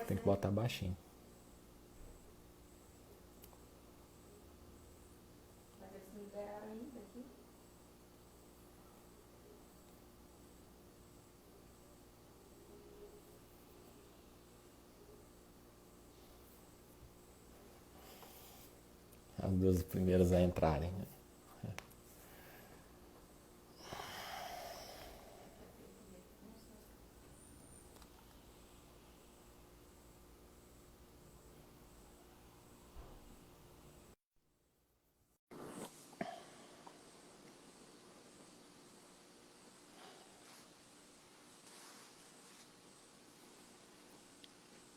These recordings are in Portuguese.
Tem que botar baixinho. As duas primeiras a entrarem. Né?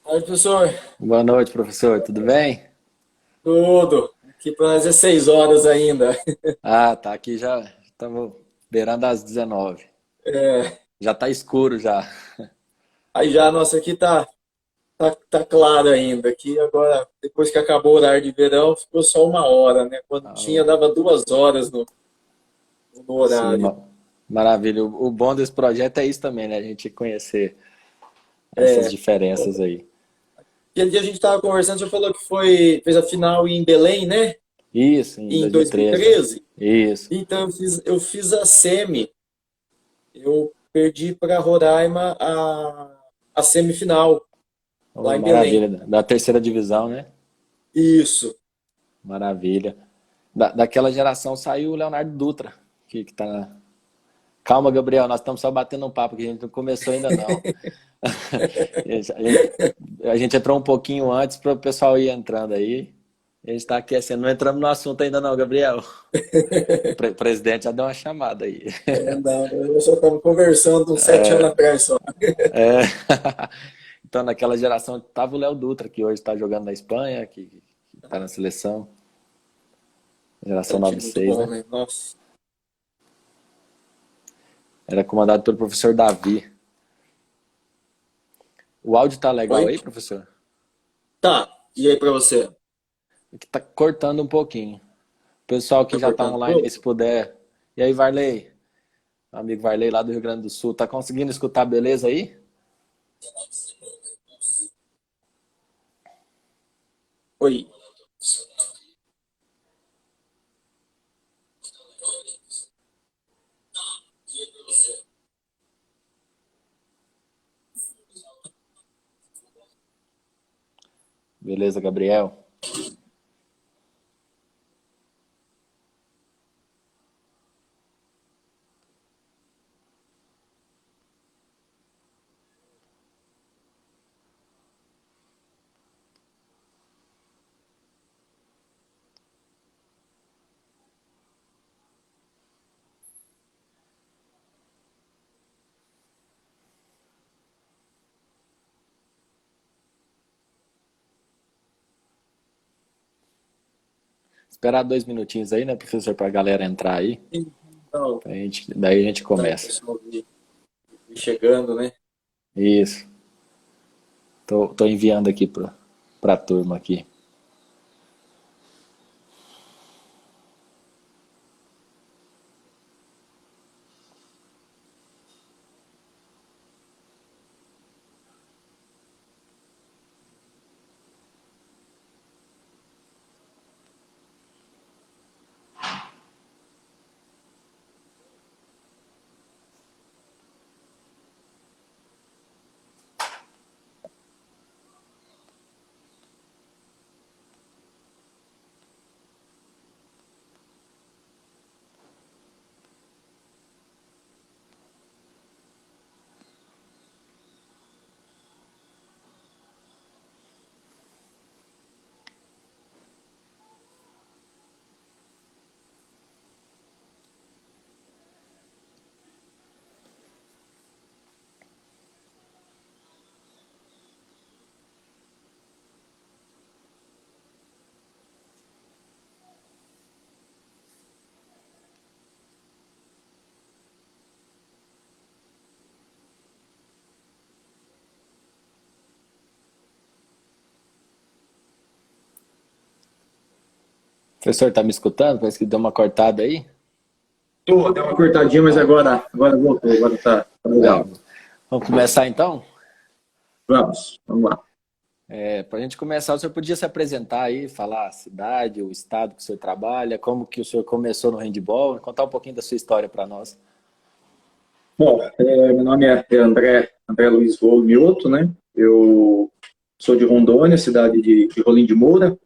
Oi, professor. Boa noite, professor. Tudo bem? Tudo. Aqui para nós é 6 horas ainda. Ah, tá aqui já. Estamos beirando as 19. É, Já tá escuro já. aí já a nossa aqui tá claro ainda. Aqui agora, depois que acabou o horário de verão, ficou só 1 hora, né? Quando tinha, Ah, dava 2 horas no sim, horário. maravilha. O bom desse projeto é isso também, né? A gente conhecer essas É, diferenças aí. aquele dia a gente estava conversando, você falou que fez a final em Belém, né? Isso, em Em 2013, né? 2013. Isso. Então eu fiz a semi. Eu perdi para Roraima a semifinal, Oh, lá em Belém. maravilha. Da terceira divisão, né? Isso. Maravilha. Daquela geração saiu o Leonardo Dutra, que tá. Calma, Gabriel, nós estamos só batendo um papo, que a gente não começou ainda não. A gente entrou um pouquinho antes para o pessoal ir entrando aí. A gente está aquecendo. Não entramos no assunto ainda não, Gabriel. O presidente já deu uma chamada aí. É, não, eu só estava conversando uns 7 anos atrás só. É. Então, naquela geração, estava o Léo Dutra, que hoje está jogando na Espanha, que está na seleção. Era Geração um nove time muito seis, bom, né? né? Nossa. Era comandado pelo professor Davi. O áudio tá legal Oi? aí, professor? Tá. E aí pra você? Que tá cortando um pouquinho. O pessoal que Tá já tá cortando um online, pouco? se puder. E aí, Varley? Amigo Varley lá do Rio Grande do Sul, tá conseguindo escutar beleza aí? Oi. Beleza, Gabriel? Esperar 2 minutinhos aí, né, professor, pra galera entrar aí. Então, Daí a gente tá, o começa. pessoal vi chegando, né? Isso. Tô enviando aqui pra turma aqui. Professor, tá me escutando? Parece que deu uma cortada aí. Deu uma cortadinha, mas agora voltou, agora tá É, legal. vamos começar então? Vamos lá. Para a gente começar, o senhor podia se apresentar aí, falar a cidade, o estado que o senhor trabalha, como que o senhor começou no handball, contar um pouquinho da sua história para nós. Bom, meu nome é André Luiz Mioto, né? Eu sou de Rondônia, cidade de Rolim de Moura,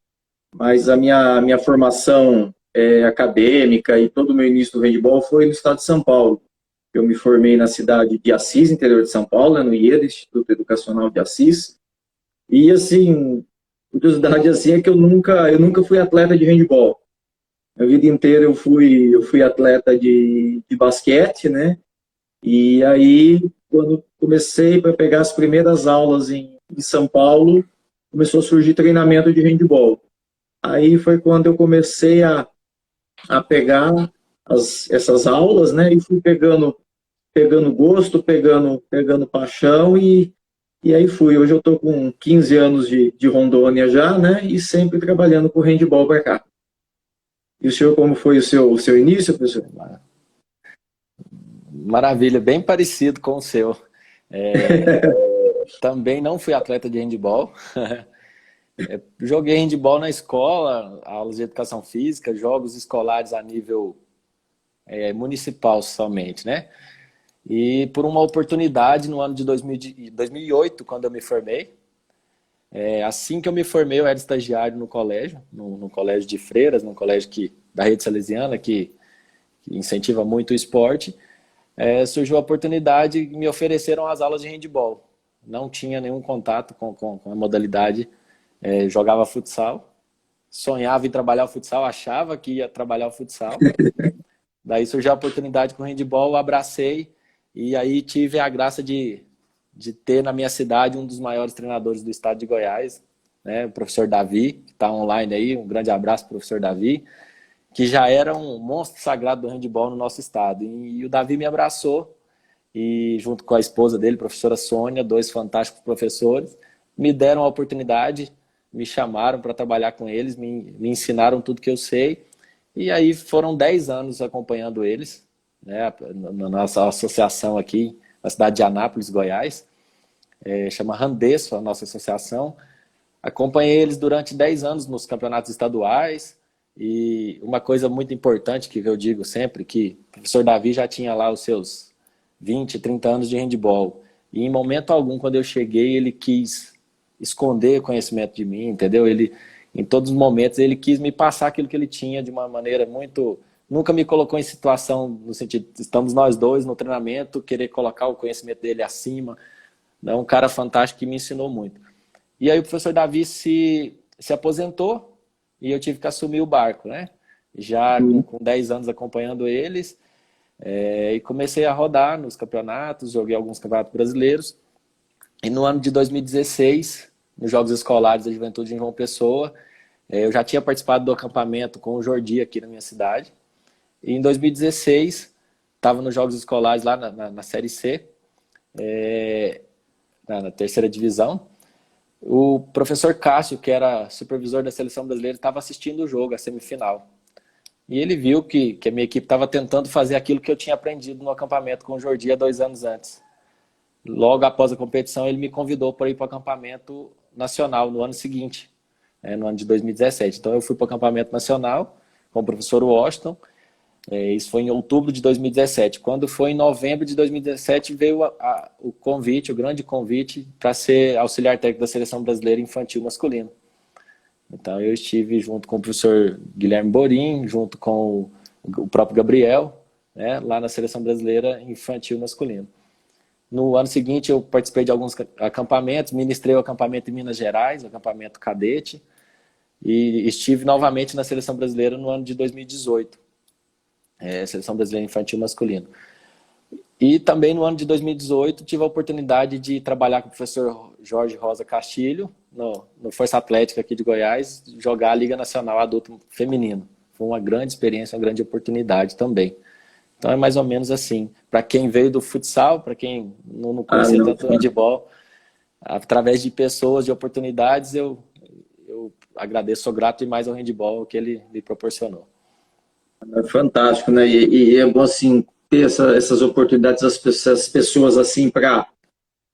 mas a minha formação acadêmica e todo o meu início do handball foi no estado de São Paulo. Eu me formei na cidade de Assis, interior de São Paulo, né, no IED, Instituto Educacional de Assis. E, assim, curiosidade assim é que eu nunca fui atleta de handball. A vida inteira eu fui atleta de basquete, né? E aí, quando comecei para pegar as primeiras aulas em São Paulo, começou a surgir treinamento de handball. Aí foi quando eu comecei a pegar essas aulas, né? E fui pegando gosto, pegando paixão e aí fui. Hoje eu estou com 15 anos de Rondônia já, né? E sempre trabalhando com handball para cá. E o senhor, como foi o seu início, professor? Maravilha, bem parecido com o seu. Também não fui atleta de handball. Joguei handball na escola, aulas de educação física, jogos escolares a nível municipal somente, né? E por uma oportunidade no ano de 2008, quando eu me formei, assim que eu me formei, eu era estagiário no colégio, no colégio de Freiras, num colégio da Rede Salesiana, que incentiva muito o esporte. Surgiu a oportunidade e me ofereceram as aulas de handball. Não tinha nenhum contato com a modalidade, jogava futsal, sonhava em trabalhar o futsal, achava que ia trabalhar o futsal. Daí surgiu a oportunidade com o handball, eu abracei e aí tive a graça de ter na minha cidade um dos maiores treinadores do estado de Goiás, né, o professor Davi, que está online aí, um grande abraço, professor Davi, que já era um monstro sagrado do handball no nosso estado. E o Davi me abraçou e junto com a esposa dele, professora Sônia, dois fantásticos professores, me deram a oportunidade, me chamaram para trabalhar com eles, me ensinaram tudo que eu sei. E aí foram 10 anos acompanhando eles, né, na nossa associação aqui, na cidade de Anápolis, Goiás, chama Randesco, a nossa associação. Acompanhei eles durante 10 anos nos campeonatos estaduais, e uma coisa muito importante que eu digo sempre, que o professor Davi já tinha lá os seus 20, 30 anos de handball, e em momento algum, quando eu cheguei, ele quis esconder conhecimento de mim, entendeu? Em todos os momentos, ele quis me passar aquilo que ele tinha de uma maneira muito... Nunca me colocou em situação, no sentido, estamos nós dois no treinamento, querer colocar o conhecimento dele acima. É um cara fantástico que me ensinou muito. E aí o professor Davi se aposentou e eu tive que assumir o barco, né? Já com 10 anos acompanhando eles, e comecei a rodar nos campeonatos, joguei alguns campeonatos brasileiros. E no ano de 2016, nos Jogos Escolares da Juventude em João Pessoa, eu já tinha participado do acampamento com o Jordi aqui na minha cidade. E em 2016, estava nos Jogos Escolares lá na Série C, na terceira divisão. O professor Cássio, que era supervisor da seleção brasileira, estava assistindo o jogo, a semifinal. E ele viu que a minha equipe estava tentando fazer aquilo que eu tinha aprendido no acampamento com o Jordi há 2 anos antes. Logo após a competição, ele me convidou para ir para o acampamento nacional no ano seguinte, no ano de 2017. Então eu fui para o acampamento nacional com o professor Washington. Isso foi em outubro de 2017. Quando foi em novembro de 2017, veio o convite, o grande convite, para ser auxiliar técnico da Seleção Brasileira Infantil Masculino. Então eu estive junto com o professor Guilherme Borim, junto com o próprio Gabriel, né, lá na Seleção Brasileira Infantil Masculino. No ano seguinte eu participei de alguns acampamentos, ministrei o acampamento em Minas Gerais, o acampamento cadete, e estive novamente na Seleção Brasileira no ano de 2018. Seleção Brasileira Infantil Masculino. E também no ano de 2018 tive a oportunidade de trabalhar com o professor Jorge Rosa Castilho no Força Atlética aqui de Goiás, jogar a Liga Nacional Adulto Feminino. Foi uma grande experiência, uma grande oportunidade também. Então é mais ou menos assim. Para quem veio do futsal, para quem não conhecia tanto o handball, através de pessoas, de oportunidades, eu agradeço, sou grato demais ao handball que ele me proporcionou. É fantástico, né? E é bom, assim, ter essas oportunidades, essas pessoas, assim, para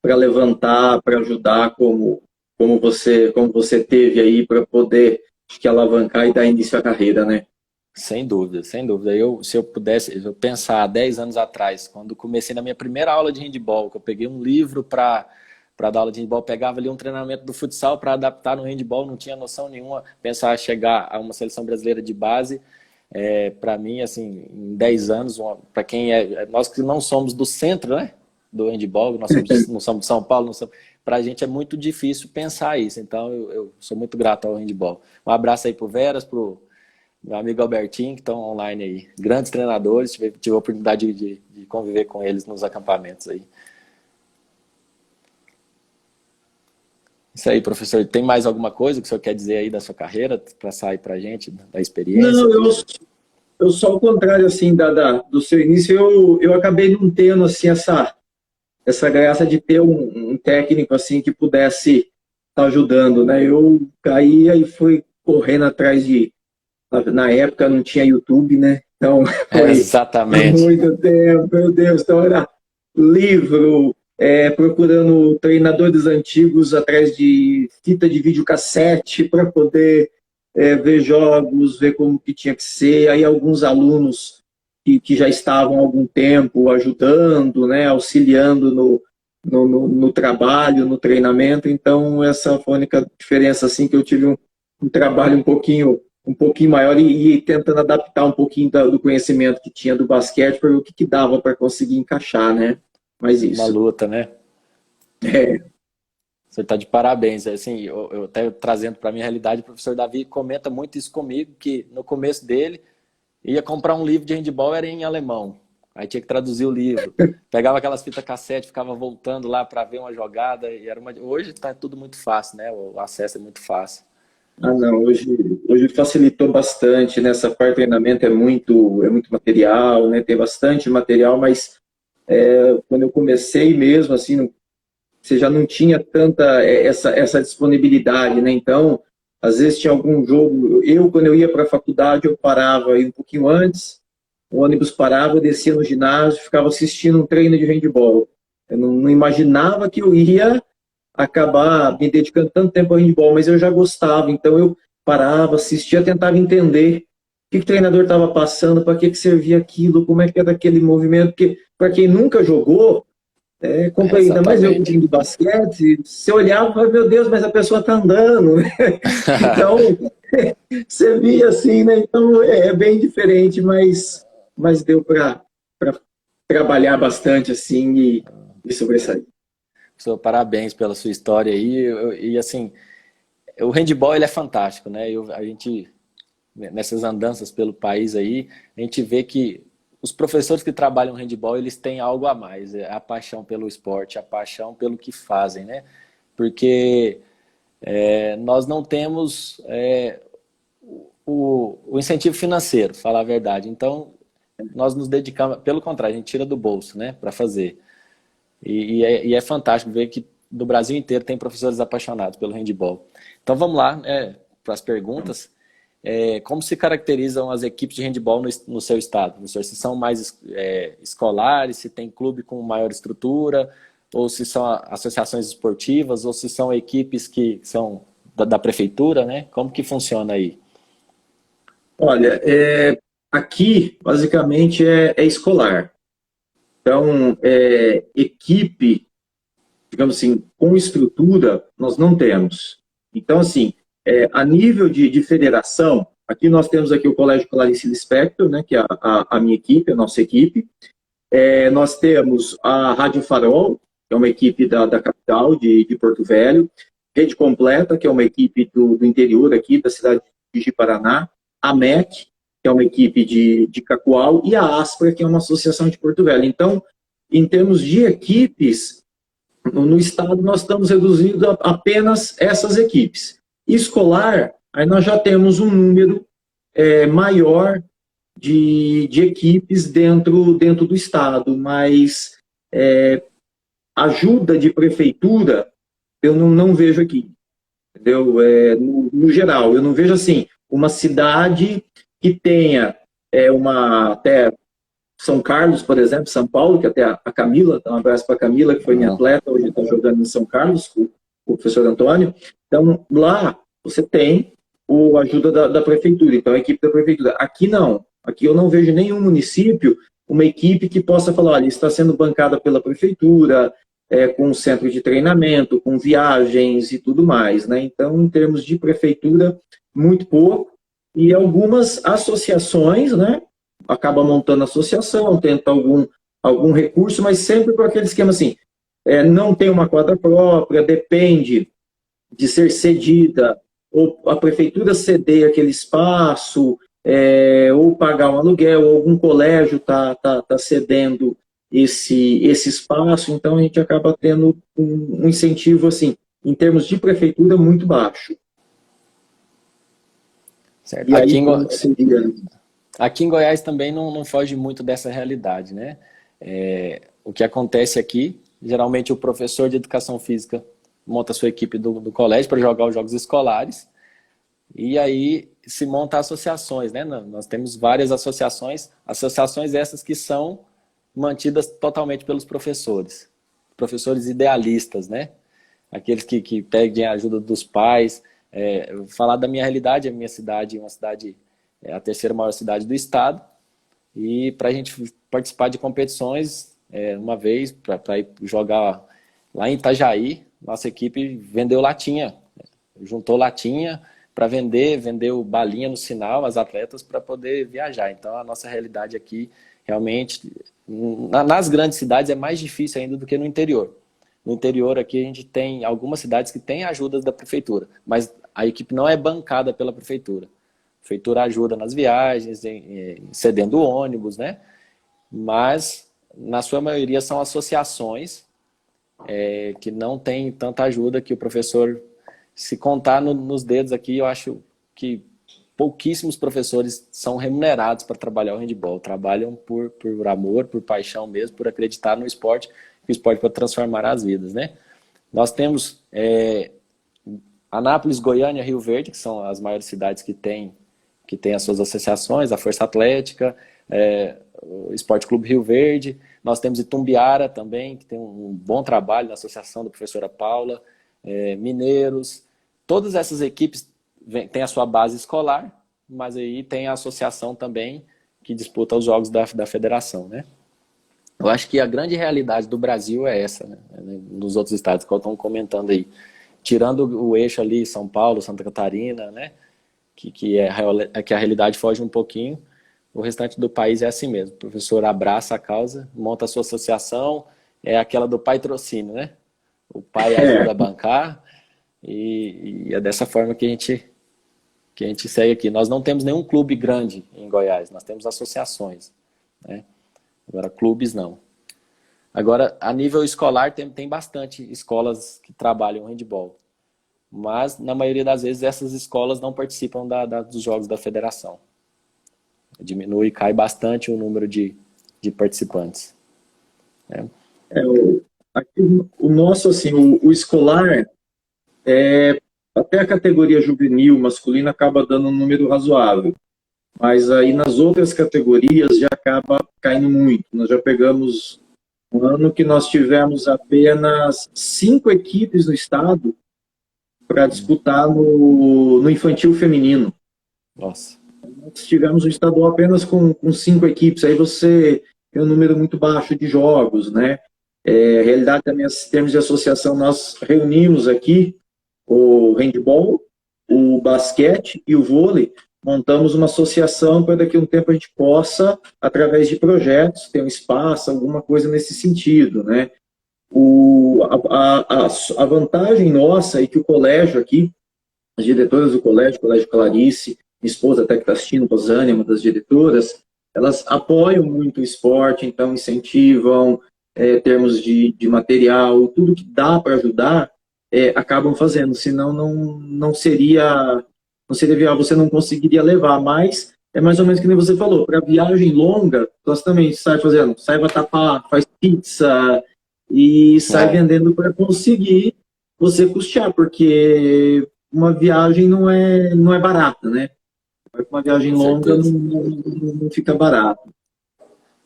levantar, para ajudar, como como você teve aí para poder acho que alavancar e dar início à carreira, né? Sem dúvida, sem dúvida. Se eu pudesse pensar 10 anos atrás, quando comecei na minha primeira aula de handball, que eu peguei um livro para dar aula de handball, pegava ali um treinamento do futsal para adaptar no handball, não tinha noção nenhuma, pensar chegar a uma seleção brasileira de base, para mim, assim, em 10 anos, para quem nós que não somos do centro, né, do handball, não somos de São Paulo, para a gente é muito difícil pensar isso, então eu sou muito grato ao handball. Um abraço aí pro Veras, pro meu amigo Albertinho, que estão online aí. Grandes treinadores, tive a oportunidade de conviver com eles nos acampamentos aí. Isso aí, professor. Tem mais alguma coisa que o senhor quer dizer aí da sua carreira, para sair para a gente, da experiência? Não, eu só ao contrário, assim, do seu início, eu acabei não tendo, assim, essa graça de ter um técnico, assim, que pudesse estar ajudando, né? Eu caía e fui correndo atrás na época não tinha YouTube, né? Então, foi exatamente. muito tempo, meu Deus. Então, era livro, procurando treinadores antigos atrás de fita de videocassete para poder ver jogos, ver como que tinha que ser. Aí, alguns alunos que já estavam há algum tempo ajudando, né? Auxiliando no trabalho, no treinamento. Então, essa foi a única diferença, assim, que eu tive um trabalho um pouquinho maior e tentando adaptar um pouquinho do conhecimento que tinha do basquete para ver o que dava para conseguir encaixar, né? Mas isso. Uma luta, né? Você está de parabéns. Assim, eu até trazendo para a minha realidade, o professor Davi comenta muito isso comigo, que no começo dele, ia comprar um livro de handball, era em alemão. Aí tinha que traduzir o livro. Pegava aquelas fitas cassete, ficava voltando lá para ver uma jogada. Hoje está tudo muito fácil, né? O acesso é muito fácil. Ah, não, hoje facilitou bastante, né? Essa parte de treinamento é muito material, né? Tem bastante material, mas quando eu comecei mesmo, assim, você já não tinha tanta essa disponibilidade, né? Então, às vezes tinha algum jogo, quando eu ia para a faculdade, eu parava aí um pouquinho antes, o ônibus parava, eu descia no ginásio, ficava assistindo um treino de handball. Eu não imaginava que eu ia acabar me dedicando tanto tempo ao handball, mas eu já gostava, então eu parava, assistia, tentava entender o que o treinador estava passando, para que servia aquilo, como é que era aquele movimento, porque para quem nunca jogou, ainda mais eu do basquete, você olhava e falava, meu Deus, mas a pessoa está andando, né? Então, você via assim, né? Então é bem diferente, mas deu para trabalhar bastante assim e sobressair. Professor, parabéns pela sua história aí. E assim, o handball ele é fantástico, né? A gente, nessas andanças pelo país aí, a gente vê que os professores que trabalham handball, eles têm algo a mais. A paixão pelo esporte, a paixão pelo que fazem, né? Porque nós não temos o incentivo financeiro, falar a verdade. Então, nós nos dedicamos, pelo contrário, a gente tira do bolso, né? Para fazer. E é fantástico ver que no Brasil inteiro tem professores apaixonados pelo handball. Então vamos lá, para as perguntas. Como se caracterizam as equipes de handball no seu estado, professor? Se são mais escolares, se tem clube com maior estrutura, ou se são associações esportivas, ou se são equipes que são da prefeitura, né? Como que funciona aí? Olha, aqui basicamente é escolar. Então, equipe, digamos assim, com estrutura, nós não temos. Então, assim, a nível de federação, aqui nós temos aqui o Colégio Clarice Lispector, né, que é a minha equipe, a nossa equipe. Nós temos a Rádio Farol, que é uma equipe da capital, de Porto Velho. Rede Completa, que é uma equipe do interior aqui, da cidade de Ji-Paraná. A MEC, que é uma equipe de Cacoal, e a Aspra, que é uma associação de Porto Velho. Então, em termos de equipes, no estado nós estamos reduzindo a apenas essas equipes. Escolar, aí nós já temos um número maior de equipes dentro do estado, mas ajuda de prefeitura eu não vejo aqui, entendeu? No geral, eu não vejo assim, uma cidade que tenha até São Carlos, por exemplo, São Paulo, que até a Camila, dá um abraço para a Camila, que foi minha atleta, hoje está jogando em São Carlos, o professor Antônio. Então, lá você tem a ajuda da prefeitura, então a equipe da prefeitura. Aqui não. Aqui eu não vejo nenhum município, uma equipe que possa falar, olha, está sendo bancada pela prefeitura, com um centro de treinamento, com viagens e tudo mais, né? Então, em termos de prefeitura, muito pouco. E algumas associações, né? Acaba montando associação, tenta algum recurso, mas sempre com aquele esquema assim, não tem uma quadra própria, depende de ser cedida, ou a prefeitura ceder aquele espaço, ou pagar um aluguel, ou algum colégio está cedendo esse espaço, então a gente acaba tendo um incentivo, assim, em termos de prefeitura, muito baixo. Certo. E aí, como seria? Aqui em Goiás também não foge muito dessa realidade, né? O que acontece aqui, geralmente o professor de educação física monta a sua equipe do colégio para jogar os jogos escolares, e aí se monta associações, né? Nós temos várias associações essas que são mantidas totalmente pelos professores idealistas, né? Aqueles que pedem a ajuda dos pais. Falar da minha realidade, a minha cidade é uma cidade, a terceira maior cidade do estado, e para a gente participar de competições, uma vez, para ir jogar lá em Itajaí, nossa equipe vendeu latinha, juntou latinha para vendeu balinha no sinal, as atletas, para poder viajar. Então a nossa realidade aqui, realmente, nas grandes cidades é mais difícil ainda do que no interior. No interior aqui a gente tem algumas cidades que têm ajudas da prefeitura, mas a equipe não é bancada pela prefeitura. A prefeitura ajuda nas viagens, cedendo ônibus, né? Mas, na sua maioria, são associações que não têm tanta ajuda, que o professor, se contar nos dedos aqui, eu acho que pouquíssimos professores são remunerados para trabalhar o handebol. Trabalham por amor, por paixão mesmo, por acreditar no esporte, que o esporte pode transformar as vidas, né? Nós temos Anápolis, Goiânia, Rio Verde, que são as maiores cidades que têm as suas associações, a Força Atlética, o Esporte Clube Rio Verde. Nós temos Itumbiara também, que tem um bom trabalho na associação da professora Paula, Mineiros. Todas essas equipes têm a sua base escolar, mas aí tem a associação também que disputa os jogos da federação, né? Eu acho que a grande realidade do Brasil é essa, né? Nos outros estados que estão comentando aí. Tirando o eixo ali, São Paulo, Santa Catarina, né? Que a realidade foge um pouquinho, o restante do país é assim mesmo. O professor abraça a causa, monta a sua associação, é aquela do patrocínio, né? O pai ajuda a bancar, e é dessa forma que a gente segue aqui. Nós não temos nenhum clube grande em Goiás, nós temos associações, né? Agora, clubes não. Agora, a nível escolar, tem bastante escolas que trabalham handebol. Mas, na maioria das vezes, essas escolas não participam dos jogos da federação. Diminui, cai bastante o número de participantes. Aqui, o nosso, assim, o escolar, até a categoria juvenil masculina acaba dando um número razoável. Mas aí nas outras categorias já acaba caindo muito. Nós já pegamos um ano que nós tivemos apenas 5 equipes no estado para disputar no infantil feminino. Nossa. Nós tivemos um estadual apenas com 5 equipes. Aí você tem um número muito baixo de jogos, né? A realidade também, em termos de associação, nós reunimos aqui o handebol, o basquete e o vôlei. Montamos uma associação para daqui a um tempo a gente possa, através de projetos, ter um espaço, alguma coisa nesse sentido, né? A vantagem nossa é que o colégio aqui, as diretoras do colégio, Colégio Clarice, minha esposa até que está assistindo, Rosânia, uma das diretoras, elas apoiam muito o esporte, então incentivam, termos de material, tudo que dá para ajudar, acabam fazendo, senão não seria viável, você não conseguiria levar, mas é mais ou menos que nem você falou, para viagem longa, nós também sai vatapá, faz pizza e sai vendendo para conseguir você custear, porque uma viagem não é barata, né? Uma viagem longa não fica barato.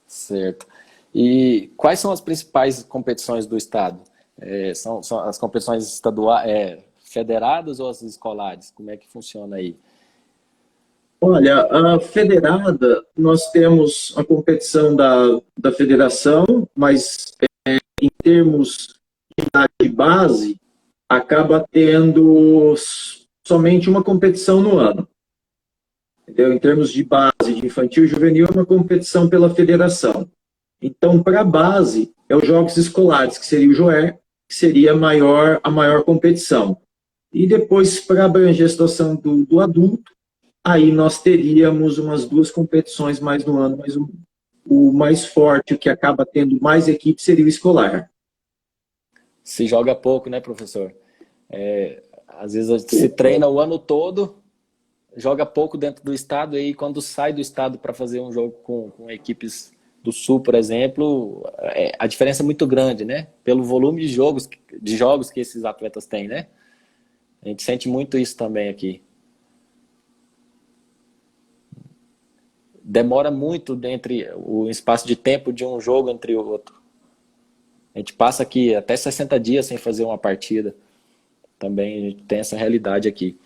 Certo. E quais são as principais competições do estado? São as competições estaduais, federadas ou as escolares? Como é que funciona aí? Olha, a federada, nós temos a competição da federação, mas em termos de base, acaba tendo somente uma competição no ano. Entendeu? Em termos de base, de infantil e juvenil, é uma competição pela federação. Então, para a base, é os jogos escolares, que seria o JOE, que seria a maior competição. E depois, para abranger a situação do adulto, aí nós teríamos umas 2 competições mais no ano, mas o mais forte, o que acaba tendo mais equipe, seria o escolar. Se joga pouco, né, professor? Às vezes se treina o ano todo, joga pouco dentro do estado, e aí quando sai do estado para fazer um jogo com equipes do Sul, por exemplo, a diferença é muito grande, né? Pelo volume de jogos que esses atletas têm, né? A gente sente muito isso também aqui. Demora muito entre o espaço de tempo de um jogo entre o outro. A gente passa aqui até 60 dias sem fazer uma partida. Também a gente tem essa realidade aqui.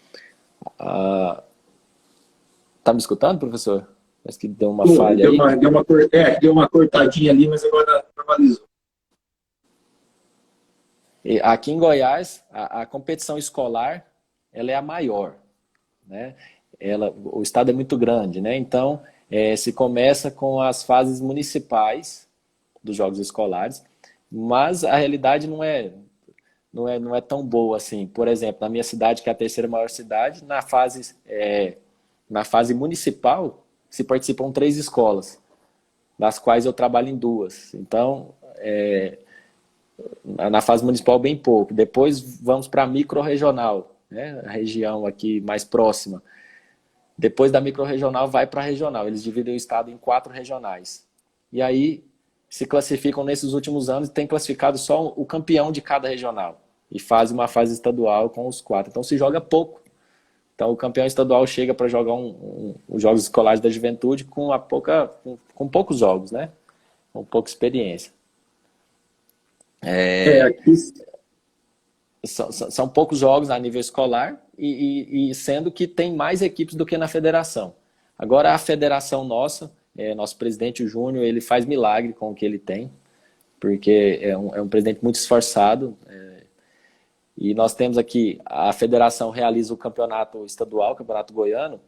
Tá me escutando, professor? Parece que deu uma falha aí. Deu uma cortadinha ali, mas agora normalizou. E aqui em Goiás, a competição escolar, ela é a maior, né? O estado é muito grande, né? Então, se começa com as fases municipais dos jogos escolares, mas a realidade não é tão boa assim. Por exemplo, na minha cidade, que é a terceira maior cidade, na fase municipal, se participam 3 escolas, das quais eu trabalho em 2. Então, na fase municipal, bem pouco. Depois vamos para a micro-regional, né? A região aqui mais próxima. Depois da micro-regional, vai para a regional. Eles dividem o estado em 4 regionais. E aí se classificam nesses últimos anos, tem classificado só o campeão de cada regional. E faz uma fase estadual com os 4. Então se joga pouco. Então o campeão estadual chega para jogar os Jogos Escolares da Juventude com poucos jogos, né? Com pouca experiência. Aqui, São poucos jogos a nível escolar e sendo que tem mais equipes do que na federação. Agora a federação nossa, nosso presidente o Júnior, ele faz milagre com o que ele tem, porque é um presidente muito esforçado. E nós temos aqui, a federação realiza o campeonato estadual, o campeonato goiano,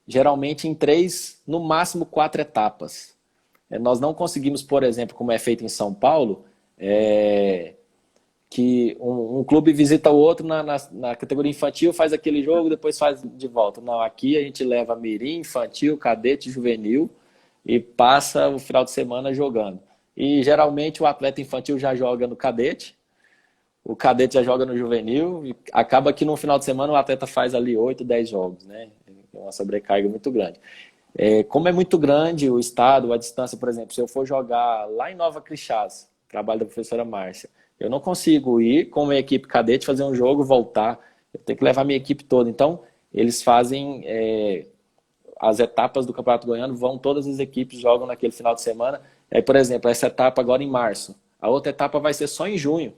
geralmente em 3, no máximo 4 etapas. Nós não conseguimos, por exemplo, como é feito em São Paulo, que um clube visita o outro na categoria infantil, faz aquele jogo, depois faz de volta. Não, aqui a gente leva mirim, infantil, cadete, juvenil e passa o final de semana jogando. E geralmente o atleta infantil já joga no cadete, o cadete já joga no juvenil, e acaba que no final de semana o atleta faz ali 8, 10 jogos, né? É uma sobrecarga muito grande. Como é muito grande o estado, a distância, por exemplo, se eu for jogar lá em Nova Crixás, trabalho da professora Márcia, eu não consigo ir com a equipe cadete, fazer um jogo, voltar. Eu tenho que levar minha equipe toda. Então, eles fazem as etapas do Campeonato Goiano, vão todas as equipes, jogam naquele final de semana. Por exemplo, essa etapa agora em março. A outra etapa vai ser só em junho.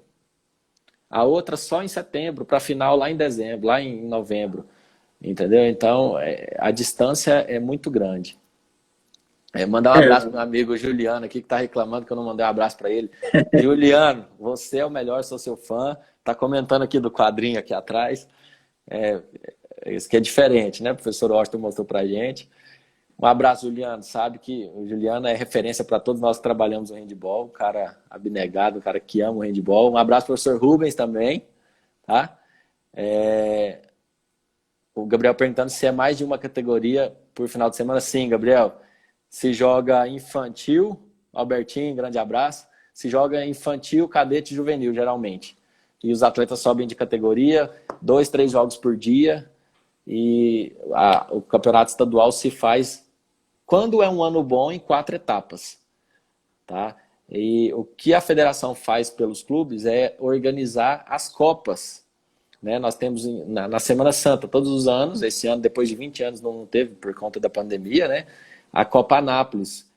A outra só em setembro, para a final lá em dezembro, lá em novembro. Entendeu? Então, a distância é muito grande. Mandar um abraço para meu amigo Juliano aqui, que está reclamando que eu não mandei um abraço para ele. Juliano, você é o melhor, sou seu fã. Está comentando aqui do quadrinho aqui atrás. Isso que é diferente, né? O professor Austin mostrou para a gente. Um abraço, Juliano. Sabe que o Juliano é referência para todos nós que trabalhamos no handebol. Um cara abnegado, um cara que ama o handebol. Um abraço para o professor Rubens também. Tá? O Gabriel perguntando se é mais de uma categoria por final de semana. Sim, Gabriel. Se joga infantil, Albertinho, grande abraço. Se joga infantil, cadete e juvenil, geralmente. E os atletas sobem de categoria, 2, 3 jogos por dia. E o campeonato estadual se faz, quando é um ano bom, em 4 etapas. Tá? E o que a federação faz pelos clubes é organizar as copas. Né? Nós temos na Semana Santa, todos os anos, esse ano, depois de 20 anos, não teve por conta da pandemia, né? A Copa Anápolis,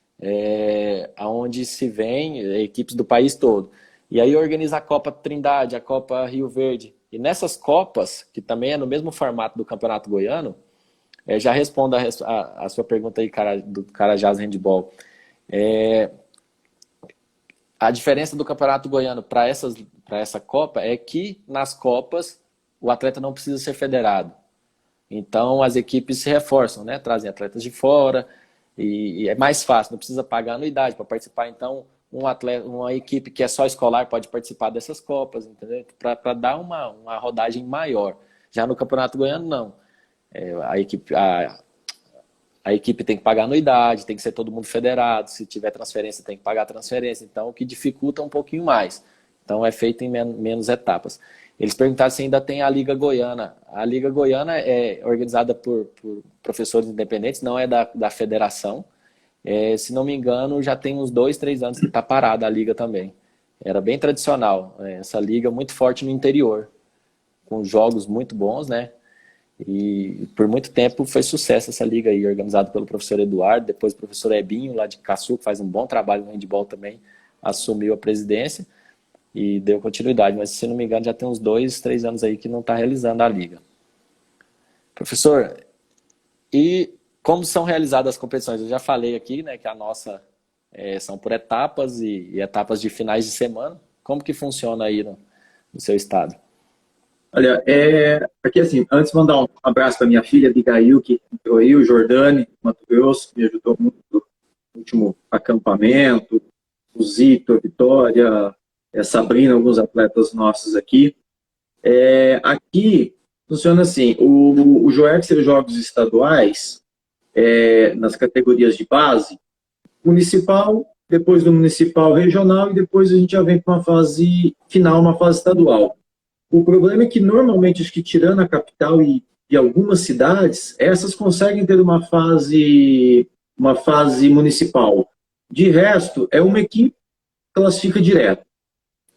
onde se vem equipes do país todo. E aí organiza a Copa Trindade, a Copa Rio Verde. E nessas Copas, que também é no mesmo formato do Campeonato Goiano, já respondo a sua pergunta aí, do Carajás Handball. A diferença do Campeonato Goiano para essa Copa é que nas Copas o atleta não precisa ser federado. Então as equipes se reforçam, né? Trazem atletas de fora e é mais fácil, não precisa pagar anuidade para participar. Então uma equipe que é só escolar pode participar dessas Copas, entendeu? Para dar uma rodagem maior. Já no Campeonato Goiano, não. A equipe tem que pagar anuidade, tem que ser todo mundo federado, se tiver transferência tem que pagar transferência, então o que dificulta um pouquinho mais. Então é feito em menos etapas. Eles perguntaram se ainda tem a Liga Goiana. A Liga Goiana é organizada por professores independentes, não é da federação. Se não me engano, já tem uns 2, 3 anos que está parada a Liga também. Era bem tradicional, essa Liga muito forte no interior, com jogos muito bons, né? E por muito tempo foi sucesso essa liga aí, organizada pelo professor Eduardo, depois o professor Ebinho, lá de Caçu, que faz um bom trabalho no handball também, assumiu a presidência e deu continuidade, mas se não me engano já tem uns 2, 3 anos aí que não está realizando a liga. Professor, e como são realizadas as competições? Eu já falei aqui, né, que a nossa são por etapas e etapas de finais de semana. Como que funciona aí no seu estado? Olha, aqui assim, antes de mandar um abraço para minha filha, Abigail, que entrou aí, o Jordani, Mato Grosso, que me ajudou muito no último acampamento, o Zito, a Vitória, a Sabrina, alguns atletas nossos aqui. Aqui funciona assim, o JOEX e os jogos estaduais, nas categorias de base, municipal, depois do municipal regional, e depois a gente já vem para uma fase final, uma fase estadual. O problema é que, normalmente, acho que tirando a capital e algumas cidades, essas conseguem ter uma fase municipal. De resto, é uma equipe que classifica direto.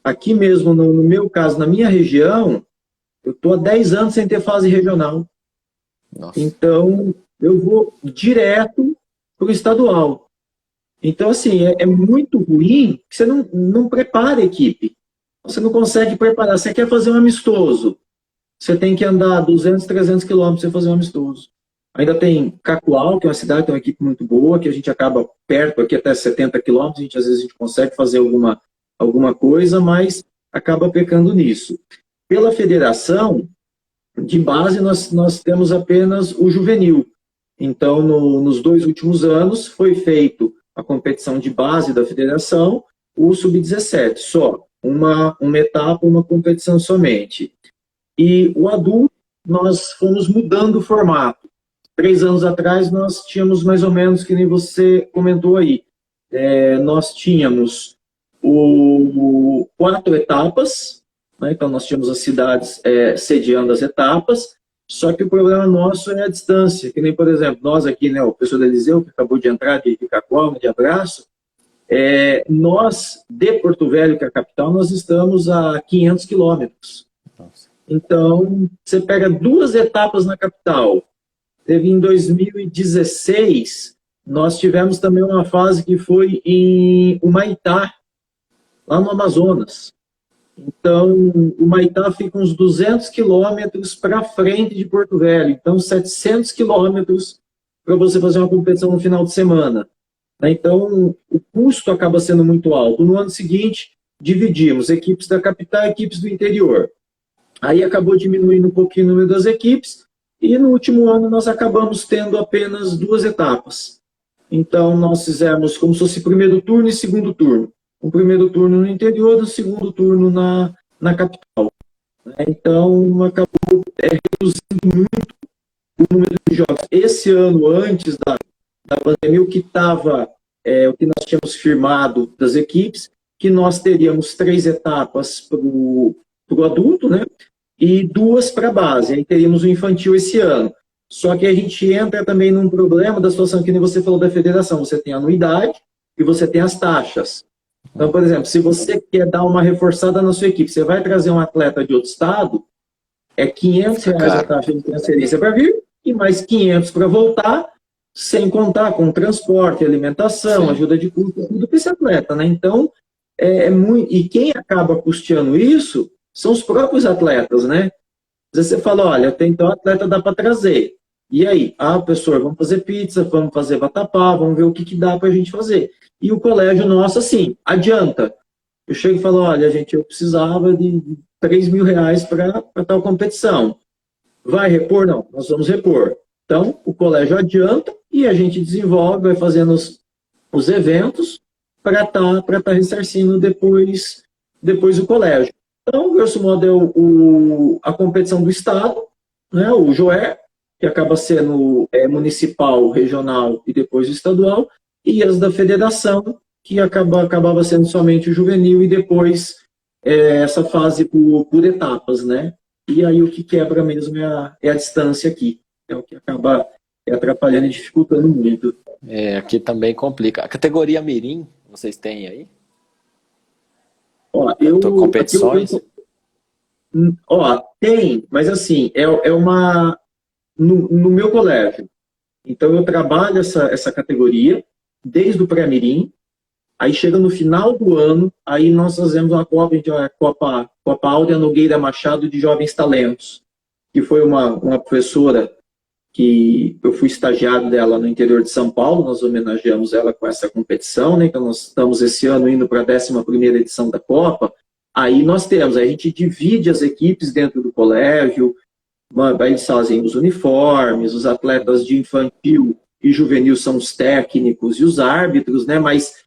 Aqui mesmo, no meu caso, na minha região, eu estou há 10 anos sem ter fase regional. Nossa. Então, eu vou direto para o estadual. Então, assim, é muito ruim que você não prepara a equipe. Você não consegue preparar. Você quer fazer um amistoso, você tem que andar 200, 300 quilômetros para fazer um amistoso. Ainda tem Cacoal, que é uma cidade, tem uma equipe muito boa, que a gente acaba perto, aqui até 70 quilômetros, às vezes a gente consegue fazer alguma coisa, mas acaba pecando nisso. Pela federação, de base, nós temos apenas o juvenil. Então, nos 2 últimos anos, foi feito a competição de base da federação, o sub-17, só. Uma etapa, uma competição somente. E o adulto, nós fomos mudando o formato. 3 anos atrás, nós tínhamos mais ou menos, que nem você comentou aí, nós tínhamos 4 etapas, né? Então nós tínhamos as cidades sediando as etapas, só que o problema nosso é a distância, que nem, por exemplo, nós aqui, né, o professor Eliseu, que acabou de entrar, de Cacoal, de abraço, nós, de Porto Velho, que é a capital, nós estamos a 500 quilômetros. Então, você pega 2 etapas na capital. Teve em 2016, nós tivemos também uma fase que foi em Humaitá, lá no Amazonas. Então, Humaitá fica uns 200 quilômetros para frente de Porto Velho. Então, 700 quilômetros para você fazer uma competição no final de semana. Então, o custo acaba sendo muito alto. No ano seguinte, dividimos equipes da capital e equipes do interior. Aí acabou diminuindo um pouquinho o número das equipes, e no último ano nós acabamos tendo apenas 2 etapas. Então, nós fizemos como se fosse primeiro turno e segundo turno. O primeiro turno no interior, o segundo turno na capital. Então, acabou reduzindo muito o número de jogos. Esse ano, antes da pandemia, o que nós tínhamos firmado das equipes, que nós teríamos 3 etapas para o adulto, né? E 2 para a base. Aí teríamos o infantil esse ano. Só que a gente entra também num problema da situação que nem você falou da federação. Você tem a anuidade e você tem as taxas. Então, por exemplo, se você quer dar uma reforçada na sua equipe, você vai trazer um atleta de outro estado, é R$500 a taxa de transferência para vir e mais 500 para voltar, sem contar com transporte, alimentação, ajuda de custo, tudo para esse atleta, né? Então, é muito. E quem acaba custeando isso são os próprios atletas, né? Às vezes você fala, olha, tem então atleta dá para trazer. E aí? Ah, professor, vamos fazer pizza, vamos fazer vatapá, vamos ver o que dá para a gente fazer. E o colégio nosso, assim, adianta. Eu chego e falo, olha, gente, eu precisava de R$ 3.000 para tal competição. Vai repor? Não, nós vamos repor. Então, o colégio adianta e a gente desenvolve, vai fazendo os eventos para tá ressarcindo depois o colégio. Então, o grosso modo é a competição do Estado, né, o JOE, que acaba sendo municipal, regional e depois o estadual, e as da federação, que acabava sendo somente o juvenil e depois essa fase por etapas, né? E aí o que quebra mesmo é a distância aqui. É o que acaba atrapalhando e dificultando muito. Aqui também complica. A categoria Mirim, vocês têm aí? Ó, Competições? Tem, mas assim, é uma. No meu colégio. Então eu trabalho essa categoria desde o pré-mirim. Aí chega no final do ano, aí nós fazemos uma Copa Áurea Nogueira Machado de Jovens Talentos, que foi uma professora que eu fui estagiário dela no interior de São Paulo, nós homenageamos ela com essa competição, né? Então nós estamos esse ano indo para a 11ª edição da Copa. Aí nós temos, a gente divide as equipes dentro do colégio, eles fazem os uniformes, os atletas de infantil e juvenil são os técnicos e os árbitros, né? Mas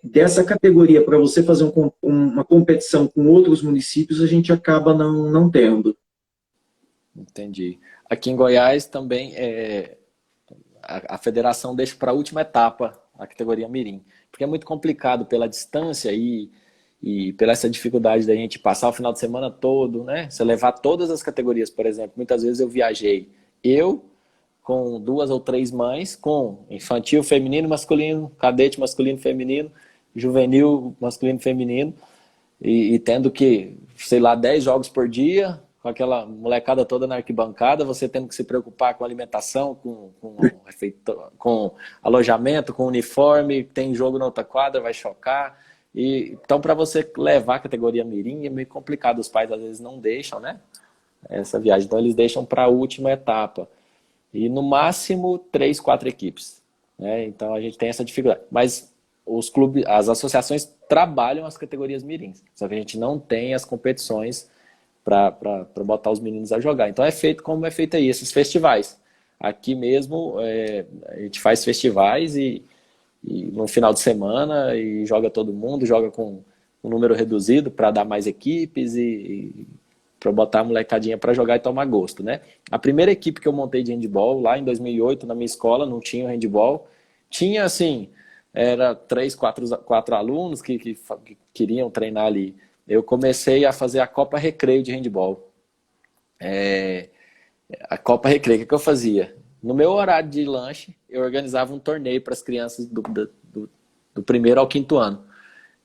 dessa categoria, para você fazer uma competição com outros municípios, a gente acaba não tendo. Entendi. Aqui em Goiás também a federação deixa para a última etapa a categoria Mirim, porque é muito complicado pela distância e pela essa dificuldade da gente passar o final de semana todo, né? Você levar todas as categorias, por exemplo. Muitas vezes eu viajei, com 2 ou 3 mães, com infantil, feminino, masculino, cadete masculino, feminino, juvenil, masculino, feminino, e tendo que, sei lá, 10 jogos por dia, com aquela molecada toda na arquibancada, você tendo que se preocupar com alimentação, com alojamento, com uniforme, tem jogo na outra quadra, vai chocar. Então, para você levar a categoria Mirim, é meio complicado. Os pais, às vezes, não deixam, né? Essa viagem. Então, eles deixam para a última etapa. E, no máximo, 3, 4 equipes. Né? Então, a gente tem essa dificuldade. Mas os clubes, as associações trabalham as categorias Mirins. Só que a gente não tem as competições para botar os meninos a jogar. Então, é feito como é feito aí, esses festivais. Aqui mesmo, a gente faz festivais e no final de semana e joga todo mundo, joga com um número reduzido para dar mais equipes e para botar a molecadinha para jogar e tomar gosto, né? A primeira equipe que eu montei de handball, lá em 2008, na minha escola, não tinha handball. Tinha, assim, era 3, 4 alunos que queriam treinar ali. Eu comecei a fazer a Copa Recreio de handball. A Copa Recreio, o que eu fazia? No meu horário de lanche, eu organizava um torneio para as crianças do primeiro ao 5º ano.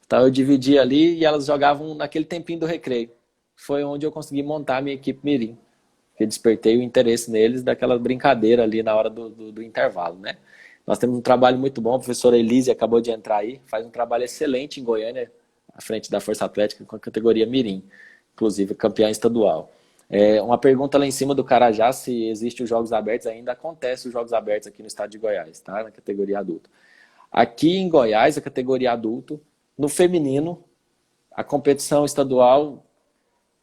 Então eu dividia ali e elas jogavam naquele tempinho do recreio. Foi onde eu consegui montar a minha equipe Mirim. Que despertei o interesse neles daquela brincadeira ali na hora do intervalo, né? Nós temos um trabalho muito bom, a professora Elise acabou de entrar aí, faz um trabalho excelente em Goiânia, à frente da Força Atlética, com a categoria Mirim, inclusive campeã estadual. Uma pergunta lá em cima do Carajá, se existe os Jogos Abertos, ainda acontece os Jogos Abertos aqui no estado de Goiás, tá? Na categoria adulto. Aqui em Goiás, a categoria adulto, no feminino, a competição estadual,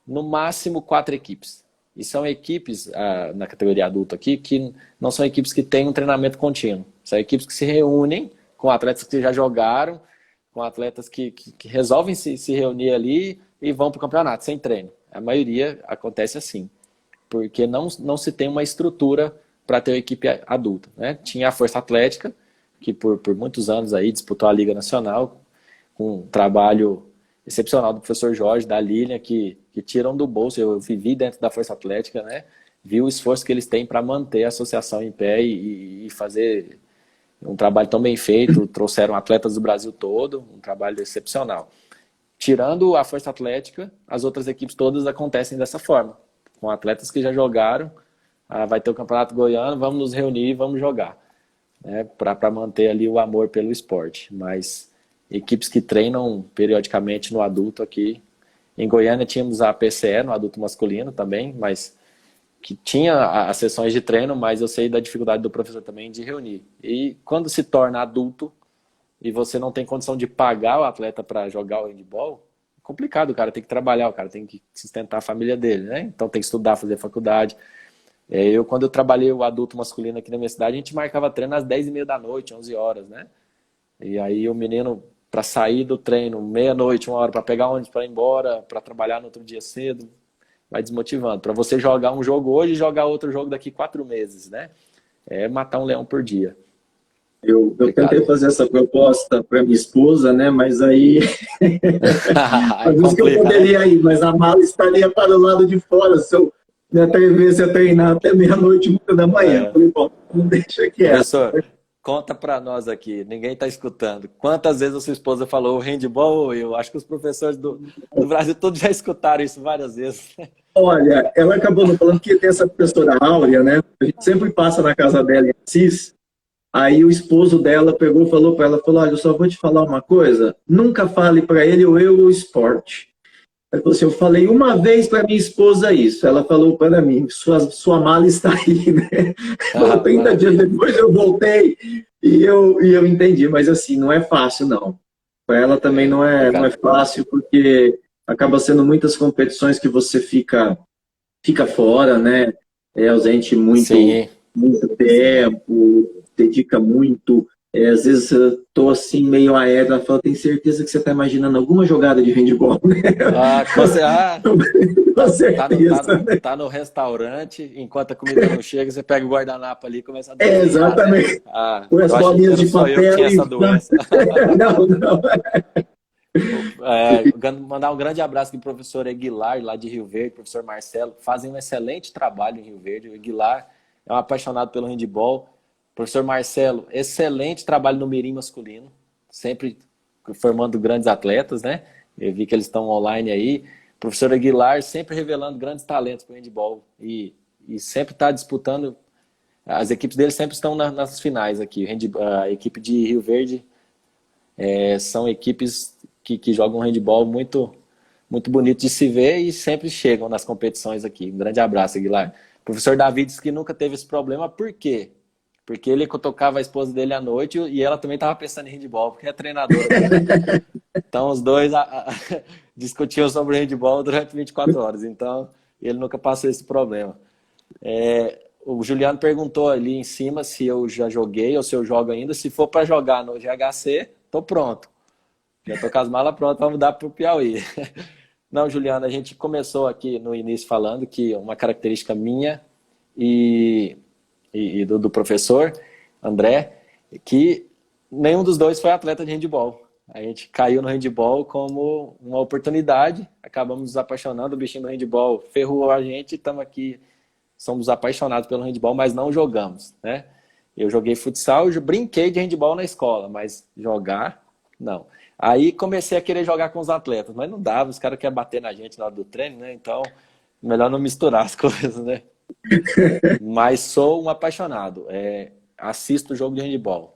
no máximo 4 equipes. E são equipes, na categoria adulto aqui, que não são equipes que têm um treinamento contínuo. São equipes que se reúnem com atletas que já jogaram, com atletas que resolvem se reunir ali e vão para o campeonato, sem treino. A maioria acontece assim, porque não se tem uma estrutura para ter uma equipe adulta. Né? Tinha a Força Atlética, que por muitos anos aí disputou a Liga Nacional, com um trabalho excepcional do professor Jorge, da Lilian, que tiram do bolso. Eu vivi dentro da Força Atlética, né? Vi o esforço que eles têm para manter a associação em pé e fazer um trabalho tão bem feito. Trouxeram atletas do Brasil todo, um trabalho excepcional. Tirando a Força Atlética, as outras equipes todas acontecem dessa forma, com atletas que já jogaram. Vai ter o Campeonato Goiano, vamos nos reunir e vamos jogar, né? Para manter ali o amor pelo esporte. Mas equipes que treinam periodicamente no adulto aqui. Em Goiânia tínhamos a PCE no adulto masculino também, mas que tinha as sessões de treino, mas eu sei da dificuldade do professor também de reunir. E quando se torna adulto e você não tem condição de pagar o atleta para jogar o handball, é complicado, o cara tem que trabalhar, o cara tem que sustentar a família dele, né? Então tem que estudar, fazer faculdade. Quando eu trabalhei o adulto masculino aqui na minha cidade, a gente marcava treino às 10h30 da noite, 11 horas, né? E aí o menino, para sair do treino, meia-noite, 1 hora, para pegar ônibus para ir embora, para trabalhar no outro dia cedo, vai desmotivando. Para você jogar um jogo hoje e jogar outro jogo daqui 4 meses, né? É matar um leão por dia. Eu tentei fazer essa proposta para minha esposa, né? Mas aí... Às vezes que eu poderia ir, mas a mala estaria para o lado de fora se eu me atrevesse a treinar até meia-noite, 1 da manhã. Eu falei, bom, não deixa quieto. Professor, conta para nós aqui, ninguém está escutando. Quantas vezes a sua esposa falou handball ou eu? Acho que os professores do Brasil todos já escutaram isso várias vezes. Olha, ela acabou não falando que tem essa professora Áurea, né? A gente sempre passa na casa dela em Assis. Aí o esposo dela pegou e falou para ela, olha, eu só vou te falar uma coisa, nunca fale para ele ou eu o esporte. Ela falou assim, eu falei uma vez para minha esposa isso. Ela falou para mim, sua mala está aí, né? 30 dias depois eu voltei e eu entendi. Mas assim, não é fácil, não. Para ela também não é fácil, porque acaba sendo muitas competições que você fica fora, né? É ausente muito tempo, dedica muito. Às vezes eu tô assim meio aéreo, ela fala, tem certeza que você está imaginando alguma jogada de handball, né? Com certeza. Tá no restaurante, enquanto a comida não chega, você pega o guardanapo ali e começa a desenhar. Exatamente. Né? Com as bolinhas de papel. Eu tinha essa doença. não. Mandar um grande abraço para o professor Aguilar, lá de Rio Verde, professor Marcelo, fazem um excelente trabalho em Rio Verde. O Aguilar é um apaixonado pelo handball. Professor Marcelo, excelente trabalho no mirim masculino, sempre formando grandes atletas, né? Eu vi que eles estão online aí. Professor Aguilar sempre revelando grandes talentos para o handball e sempre está disputando. As equipes dele sempre estão nas finais aqui. A equipe de Rio Verde são equipes que jogam handball muito, muito bonito de se ver e sempre chegam nas competições aqui. Um grande abraço, Aguilar. Professor Davi disse que nunca teve esse problema, por quê? Porque ele tocava a esposa dele à noite e ela também estava pensando em handball, porque é treinadora. Né? Então os dois discutiam sobre o handball durante 24 horas. Então ele nunca passou esse problema. O Juliano perguntou ali em cima se eu já joguei ou se eu jogo ainda. Se for para jogar no GHC, tô pronto. Já tô com as malas prontas para mudar para o Piauí. Não, Juliano, a gente começou aqui no início falando que uma característica minha e do professor André, que nenhum dos dois foi atleta de handball. A gente caiu no handball como uma oportunidade, acabamos nos apaixonando, o bichinho do handball ferrou a gente, estamos aqui, somos apaixonados pelo handball, mas não jogamos, né? Eu joguei futsal, eu brinquei de handball na escola, mas jogar, não. Aí comecei a querer jogar com os atletas, mas não dava, os caras querem bater na gente na hora do treino, né? Então, melhor não misturar as coisas, né? Mas sou um apaixonado. Assisto jogo de handball.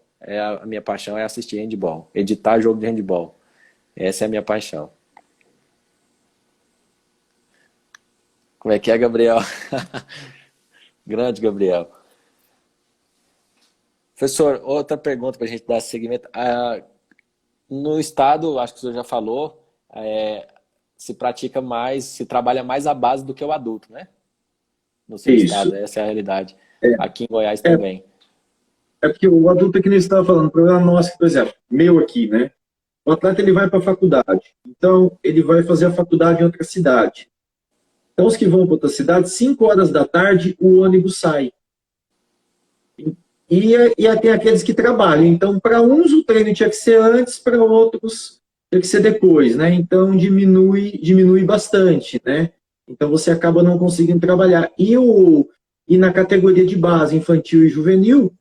A minha paixão é assistir handball. Editar jogo de handball. Essa é a minha paixão. Como é que é, Gabriel? Grande Gabriel. Professor, outra pergunta para a gente dar seguimento. No estado, acho que o senhor já falou, se pratica mais, se trabalha mais a base do que o adulto, né? No seu estado, essa é a realidade. Aqui em Goiás também. Porque o adulto aqui não estava falando, o problema nosso, por exemplo, meu aqui, né? O atleta ele vai para a faculdade, então ele vai fazer a faculdade em outra cidade. Então os que vão para outra cidade, 5 horas da tarde, o ônibus sai. E tem aqueles que trabalham. Então, para uns o treino tinha que ser antes, para outros tinha que ser depois, né? Então diminui bastante, né? Então você acaba não conseguindo trabalhar. E na categoria de base, infantil e juvenil,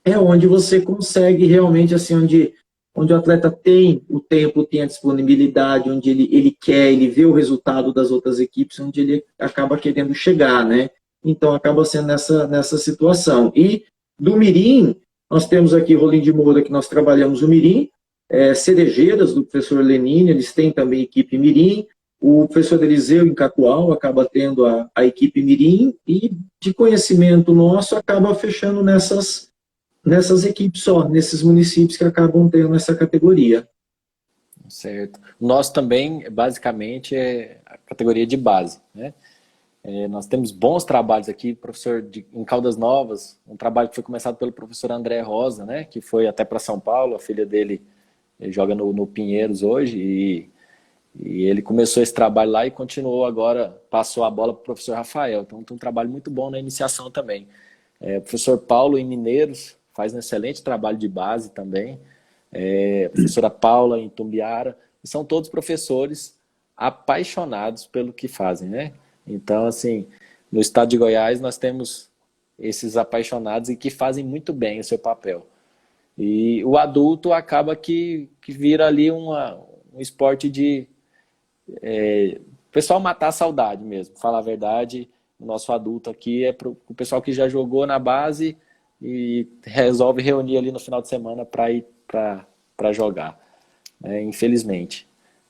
é onde você consegue realmente, assim, onde o atleta tem o tempo, tem a disponibilidade, onde ele quer, ele vê o resultado das outras equipes, onde ele acaba querendo chegar, né? Então acaba sendo nessa situação. E do mirim, nós temos aqui Rolim de Moura, que nós trabalhamos o mirim, Cerejeiras, do professor Lenine, eles têm também equipe Mirim. O professor Eliseu, em Cacoal, acaba tendo a equipe Mirim, e de conhecimento nosso, acaba fechando nessas equipes só, nesses municípios que acabam tendo essa categoria. Certo. Nós também, basicamente, é a categoria de base, né? Nós temos bons trabalhos aqui, professor em Caldas Novas, um trabalho que foi começado pelo professor André Rosa, né? Que foi até para São Paulo, a filha dele joga no Pinheiros hoje, e ele começou esse trabalho lá e continuou agora, passou a bola para o professor Rafael. Então tem um trabalho muito bom na iniciação também. O professor Paulo em Mineiros faz um excelente trabalho de base também. A professora Paula em Tumbiara, e são todos professores apaixonados pelo que fazem, né? Então, assim, no estado de Goiás nós temos esses apaixonados e que fazem muito bem o seu papel. E o adulto acaba que vira ali um esporte de o pessoal matar a saudade mesmo, falar a verdade. O nosso adulto aqui é para o pessoal que já jogou na base e resolve reunir ali no final de semana para ir para jogar. Infelizmente,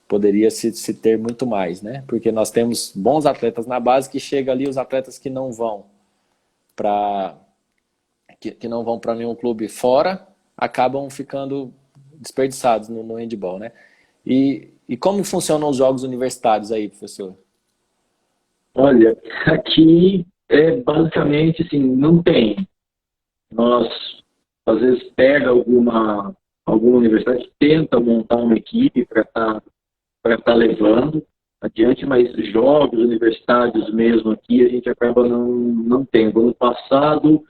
poderia se ter muito mais, né? Porque nós temos bons atletas na base, que chega ali, os atletas que não vão para nenhum clube fora acabam ficando desperdiçados no handball, né? E como funcionam os jogos universitários aí, professor? Olha, aqui basicamente assim, não tem. Nós, às vezes, pega alguma universidade que tenta montar uma equipe para estar levando adiante, mas jogos universitários mesmo aqui a gente acaba não tendo. Ano passado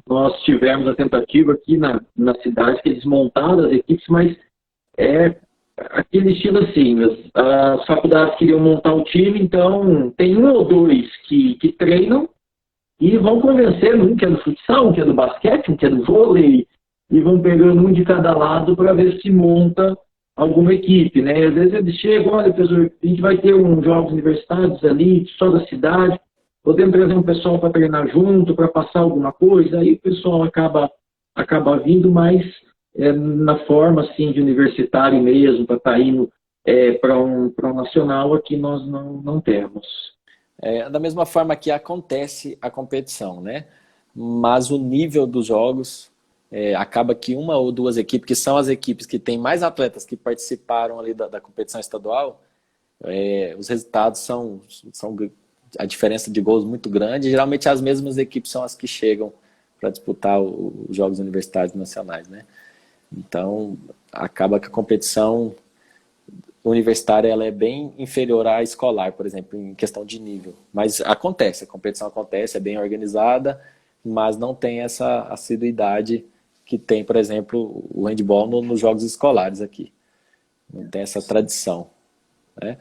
nós tivemos a tentativa aqui na cidade que eles montaram as equipes, mas aquele estilo assim, as faculdades queriam montar um time, então tem um ou dois que treinam e vão convencendo, um que é do futsal, um que é do basquete, um que é do vôlei, e vão pegando um de cada lado para ver se monta alguma equipe, né? Às vezes eles chegam, olha, professor, a gente vai ter uns jogos universitários ali, só da cidade, podemos trazer um pessoal para treinar junto, para passar alguma coisa, aí o pessoal acaba vindo, mas na forma assim, de universitário mesmo, para estar indo para um nacional, aqui nós não temos. Da mesma forma que acontece a competição, né? Mas o nível dos jogos acaba que uma ou duas equipes, que são as equipes que têm mais atletas que participaram ali da competição estadual, os resultados são a diferença de gols muito grande. Geralmente as mesmas equipes são as que chegam para disputar os jogos universitários nacionais, né? Então acaba que a competição universitária ela é bem inferior à escolar, por exemplo, em questão de nível. Mas acontece, a competição acontece, é bem organizada, mas não tem essa assiduidade que tem, por exemplo, o handball nos jogos escolares aqui. Não tem essa tradição, né?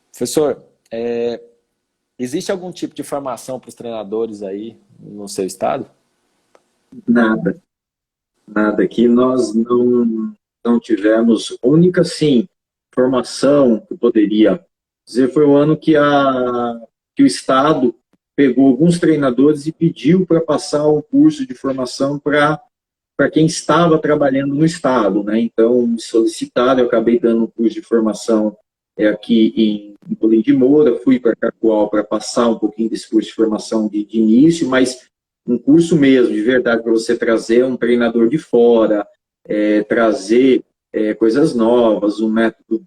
Professor, existe algum tipo de formação para os treinadores aí no seu estado? Nada. Aqui nós não tivemos. A única, sim, formação que eu poderia dizer foi o ano que o Estado pegou alguns treinadores e pediu para passar um curso de formação para quem estava trabalhando no Estado, né? Então, me solicitaram, eu acabei dando um curso de formação aqui em Rolim de Moura, fui para Cacoal para passar um pouquinho desse curso de formação de início, mas um curso mesmo, de verdade, para você trazer um treinador de fora, trazer coisas novas, um método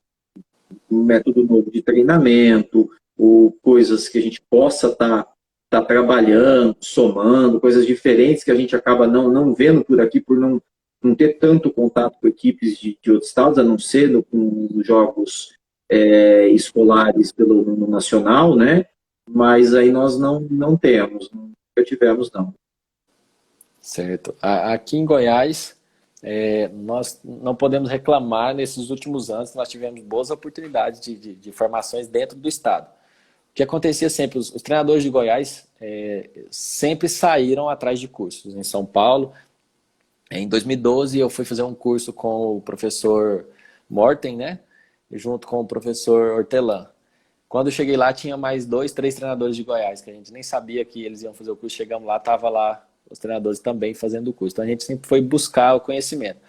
novo de treinamento, ou coisas que a gente possa estar trabalhando, somando, coisas diferentes que a gente acaba não vendo por aqui, por não ter tanto contato com equipes de outros estados, a não ser nos jogos escolares no nacional, né? Mas aí nós não temos, nunca tivemos, não. Certo. Aqui em Goiás, nós não podemos reclamar. Nesses últimos anos nós tivemos boas oportunidades de formações dentro do estado. O que acontecia sempre, os treinadores de Goiás sempre saíram atrás de cursos. Em São Paulo, em 2012, eu fui fazer um curso com o professor Morten, né? Junto com o professor Hortelã. Quando eu cheguei lá, tinha mais 2, 3 treinadores de Goiás, que a gente nem sabia que eles iam fazer o curso. Chegamos lá, estava lá os treinadores também fazendo o curso. Então a gente sempre foi buscar o conhecimento.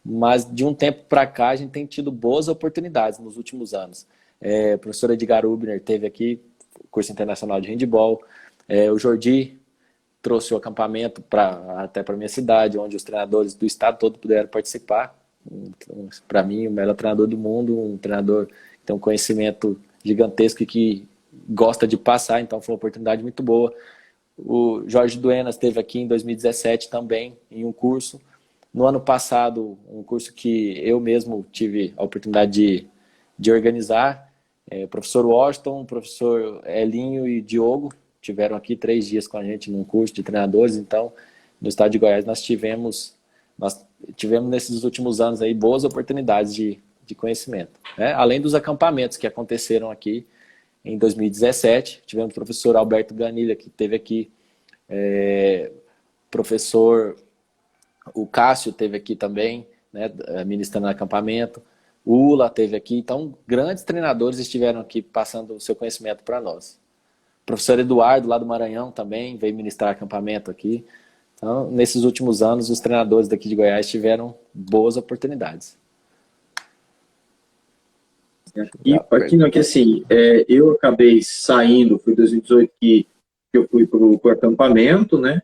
mas de um tempo para cá a gente tem tido boas oportunidades nos últimos anos. O professor Edgar Ubner teve aqui, curso internacional de handball, o Jordi trouxe o acampamento até para minha cidade, onde os treinadores do estado todo puderam participar. Então, para mim, o melhor treinador do mundo, um treinador que tem um conhecimento gigantesco e que gosta de passar, então foi uma oportunidade muito boa. O Jorge Duenas esteve aqui em 2017 também, em um curso. No ano passado, um curso que eu mesmo tive a oportunidade de organizar, o professor Washington, o professor Elinho e Diogo tiveram aqui 3 dias com a gente num curso de treinadores. Então, no estado de Goiás, nós tivemos nesses últimos anos aí boas oportunidades de conhecimento, né? Além dos acampamentos que aconteceram aqui em 2017, tivemos o professor Alberto Ganilha, que esteve aqui, o Cássio esteve aqui também, né, ministrando acampamento, o Ula esteve aqui. Então, grandes treinadores estiveram aqui passando o seu conhecimento para nós. O professor Eduardo, lá do Maranhão, também veio ministrar acampamento aqui. Então, nesses últimos anos, os treinadores daqui de Goiás tiveram boas oportunidades. Aqui não, que assim, eu acabei saindo, foi em 2018 que eu fui para o acampamento, né?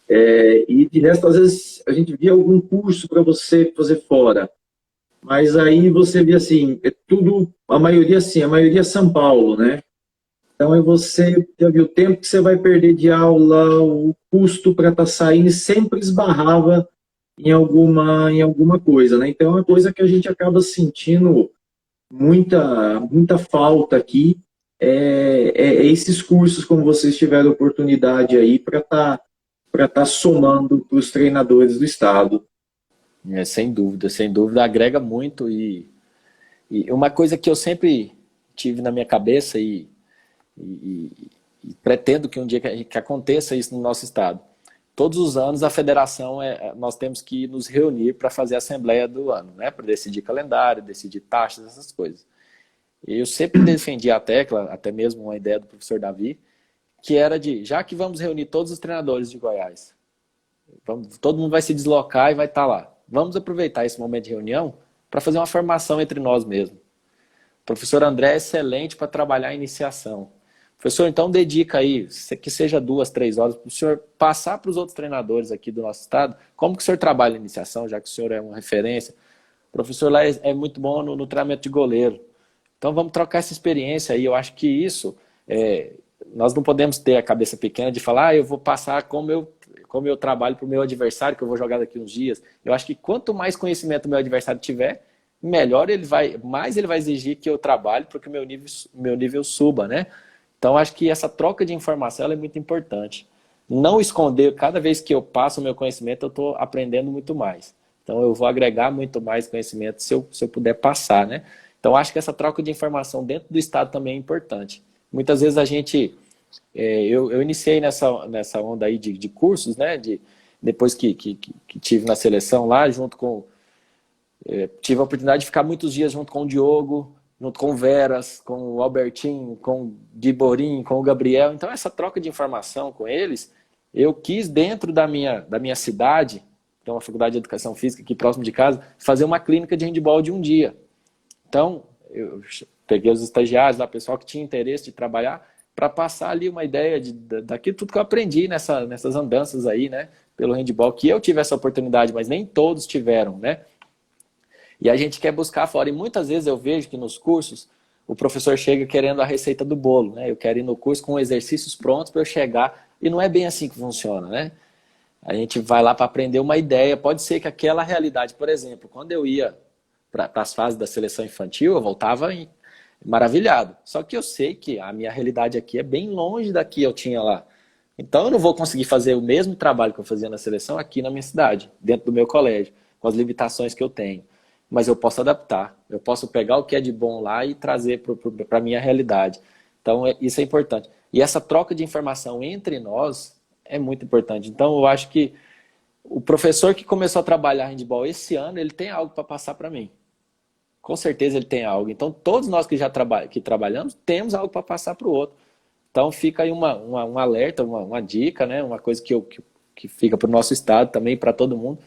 E de resto, às vezes, a gente via algum curso para você fazer fora. Mas aí você vê assim, tudo, a maioria é São Paulo, né? Então você já viu o tempo que você vai perder de aula, o custo para estar saindo, e sempre esbarrava em alguma coisa, né? Então é uma coisa que a gente acaba sentindo muita falta aqui, esses cursos como vocês tiveram oportunidade aí para tá somando para os treinadores do estado. Sem dúvida, agrega muito. E uma coisa que eu sempre tive na minha cabeça e pretendo que um dia que aconteça isso no nosso estado. Todos os anos a federação, nós temos que nos reunir para fazer a assembleia do ano, né? Para decidir calendário, decidir taxas, essas coisas. Eu sempre defendi a tecla, até mesmo uma ideia do professor Davi, que era já que vamos reunir todos os treinadores de Goiás, todo mundo vai se deslocar e vai estar lá. Vamos aproveitar esse momento de reunião para fazer uma formação entre nós mesmos. O professor André é excelente para trabalhar a iniciação. Professor, então dedica aí, que seja 2, 3 horas, para o senhor passar para os outros treinadores aqui do nosso estado, como que o senhor trabalha a iniciação, já que o senhor é uma referência. O professor lá é muito bom no treinamento de goleiro. Então vamos trocar essa experiência aí. Eu acho que isso, nós não podemos ter a cabeça pequena de falar, eu vou passar como eu trabalho para o meu adversário, que eu vou jogar daqui uns dias. Eu acho que quanto mais conhecimento o meu adversário tiver, mais ele vai exigir que eu trabalhe para que o meu nível suba, né? Então, acho que essa troca de informação ela é muito importante. Não esconder, cada vez que eu passo o meu conhecimento, eu estou aprendendo muito mais. Então, eu vou agregar muito mais conhecimento se eu puder passar, né? Então, acho que essa troca de informação dentro do estado também é importante. Muitas vezes a gente... eu iniciei nessa onda aí de cursos, né? Depois que tive na seleção lá, tive a oportunidade de ficar muitos dias junto com o Diogo, junto com o Veras, com o Albertinho, com o Guiborim, com o Gabriel. Então, essa troca de informação com eles, eu quis, dentro da minha cidade, tem uma faculdade de educação física aqui próximo de casa, fazer uma clínica de handebol de um dia. Então, eu peguei os estagiários, o pessoal que tinha interesse de trabalhar, para passar ali uma ideia daquilo tudo que eu aprendi nessas andanças aí, né, pelo handebol, que eu tive essa oportunidade, mas nem todos tiveram, né? E a gente quer buscar fora. E muitas vezes eu vejo que nos cursos o professor chega querendo a receita do bolo, né? Eu quero ir no curso com exercícios prontos para eu chegar. E não é bem assim que funciona, né? A gente vai lá para aprender uma ideia. Pode ser que aquela realidade, por exemplo, quando eu ia para as fases da seleção infantil, eu voltava maravilhado. Só que eu sei que a minha realidade aqui é bem longe da que eu tinha lá. Então eu não vou conseguir fazer o mesmo trabalho que eu fazia na seleção aqui na minha cidade, dentro do meu colégio, com as limitações que eu tenho. Mas eu posso adaptar, eu posso pegar o que é de bom lá e trazer para a minha realidade. Então, isso é importante. E essa troca de informação entre nós é muito importante. Então, eu acho que o professor que começou a trabalhar handebol esse ano, ele tem algo para passar para mim. Com certeza ele tem algo. Então, todos nós que trabalhamos, temos algo para passar para o outro. Então, fica aí um alerta, uma dica, né? Uma coisa que fica para o nosso estado também, para todo mundo.